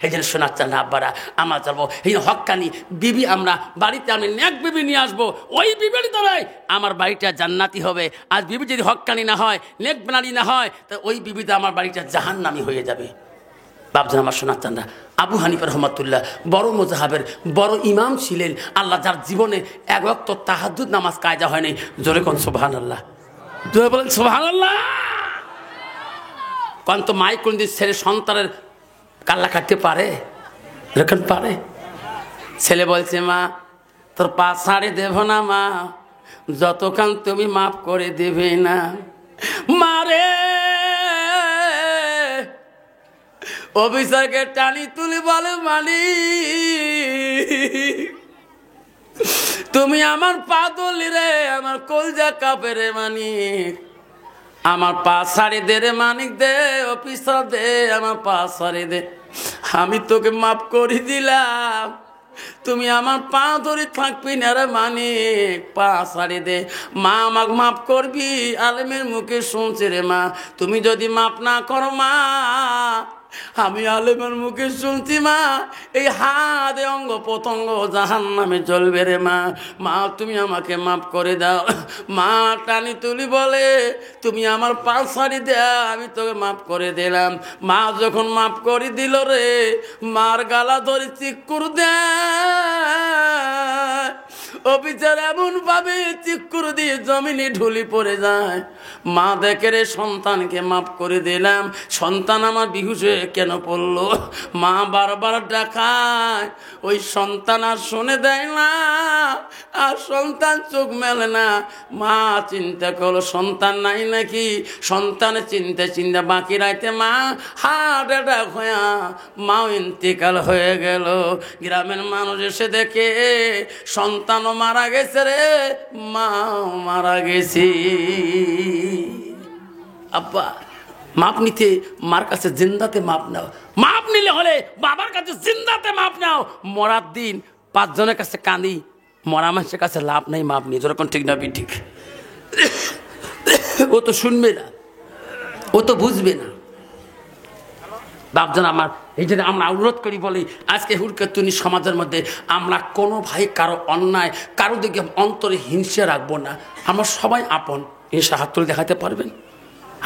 এই জন্য শোনার চান না আব্বারা, আমরা যাবো এই হক্কানি বিবি, আমরা বাড়িতে আমি নেক বিবি নিয়ে আসবো, ওই বিবির দ্বারাই আমার বাড়িটা জান্নাতি হবে। আজ বিবি যদি হক্কানি না হয়, নেক বানানি না হয়, তা ওই বিবিতে আমার বাড়িটা জাহান্নামী হয়ে যাবে। বাপজন আমার শোনার চান না, আবু হানিফা রহমাতুল্লাহ বড় মুজাহাবের বড় ইমাম ছিলেন, আল্লাহ যার জীবনে এক ওয়াক্ত তাহাজ্জুদ নামাজ কায়দা হয়নি। জোরে কোন সুবহানাল্লাহ, জোরে বলেন সুবহানাল্লাহ। কারণ তো মাই কোনদিন ছেলে সন্তানের কাল্লা কাটতে পারে? এরকম পারে? ছেলে বলছে মা তোর পা ছাড়ে দেব না মা, যতক্ষণ তুমি মাফ করে দেবে না। মারে অফিসারকে টানি তুলি বলে মালিক তুমি আমার পা ধরলি রে, আমার কলজা কাঁপে রে মানিক, আমার পা ছাড়ি দে রে মানিক দে, অফিসার দে আমার পা ছাড়ি দে, আমি তোকে মাফ করে দিলাম, তুমি আমার পা ধরে থাকবি না রে মানিক, পা ছাড়ি দে। মা আমাকে মাফ করবি, আলেমের মুখে শুনছে রে মা, তুমি যদি মাফ না করো মা, আমি আলেমের মুখে শুনছি মা, এই হাতে অঙ্গ প্রত্যঙ্গ জাহান্নামে জ্বলবে রে মা, মা তুমি আমাকে মাফ করে দাও। মা টানি তুলি বলে তুমি আমার পা ছাড়ি দেয়া, আমি তোকে মাফ করে দিলাম। মা যখন মাফ করে দিল রে, মার গালা ধরে চিক্কুর দেয়, অফিসার এমন ভাবে চিক্কুর দিয়ে জমিনে ঢুলি পড়ে যায়। মা দেখে রে সন্তানকে মাফ করে দিলাম, সন্তান আমার বিহুশ হয়ে কেন পড়লো? মা বারবার ডাকায়, ওই সন্তান আর শুনে দেয় না, আর সন্তান চোখ মেলে না। মা চিন্তা করলো সন্তান নাই নাকি, সন্তানের চিন্তা চিন্তা বাকি রাইতে মা হার্ট অ্যাটাক হয়ে মাও ইন্তেকাল হয়ে গেল। গ্রামের মানুষ এসে দেখে সন্তানও মারা গেছে রে, মা মারা গেছে। আব্বা মাপ নিতে মার কাছে জিন্দাতে মাপ নাও, মাপ নিলে হলে বাবার কাছে জিন্দাতে মাপ নাও। মরার দিন 5 জনের কাছে কাঁদি, মরা মানুষের কাছে লাভ নেই মাপ নিয়ে, যেরকম ঠিক না ঠিক। ও তো শুনবে না, ও তো বুঝবে না। বাপজন আমার, এই জন্য আমরা অনুরোধ করি বলি, আজকে হুরকেতুনি সমাজের মধ্যে আমরা কোনো ভাই কারো অন্যায়, কারো দিকে অন্তরে হিংসা রাখবো না। আমরা সবাই আপন। এসে হাত তুলে দেখাতে পারবেন?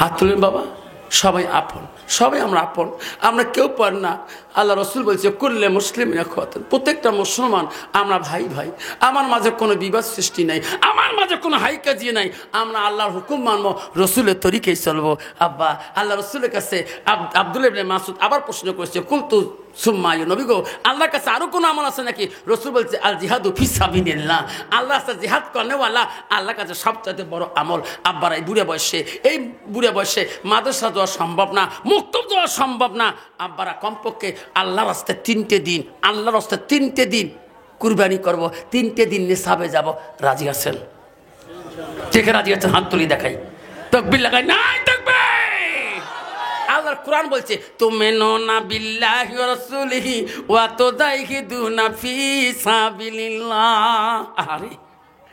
হাত তুলেন বাবা। সবাই আপন, সবাই আমরা আপন, আমরা কেউ পার না। আল্লাহ রসুল বলছে করলে মুসলিম খাওয়াতেন, প্রত্যেকটা মুসলমান আমরা ভাই ভাই। আমার মাঝে কোনো বিবাদ সৃষ্টি নাই, আমার মাঝে কোনো হাইকাজিয়ে নাই। আমরা আল্লাহর হুকুম মানবো, রসুলের তরিকেই চলবো। আব্বা আল্লাহ রসুলের কাছে আব্দুল্লাহ ইবনে মাসউদ আবার প্রশ্ন করেছে, কুলতু সুম্মা ইয়া নবী গো, আল্লাহর কাছে আরো কোনো আমল আছে নাকি? রসুল বলছে আল জিহাদু ফি সাবিলিল্লাহ, আল্লাহ রাস্তায় জিহাদ করেওয়ালা আল্লাহর কাছে সবচাইতে বড় আমল। আব্বার এই বুড়ে বয়সে মাদ্রাসা যাওয়া সম্ভব না, মুক্তব যাওয়া সম্ভব না। আব্বারা কমপক্ষে আল্লাহ রাস্তায় 3টে দিন, আল্লাহ রাস্তায় 3টে দিন কুরবানি করব, 3টে দিন নিসাবে যাব। রাজি আছেন? ঠিক রাজি আছেন? হাত তুলি দেখাই, তাকবীর লাগাই। নাই তাকবীর। আল্লাহর কোরআন বলছে তুমিনুনা বিল্লাহি ওয়া রাসূলিহি ওয়া তুযাহিদুনা ফি সাবিলিল্লাহ। আরে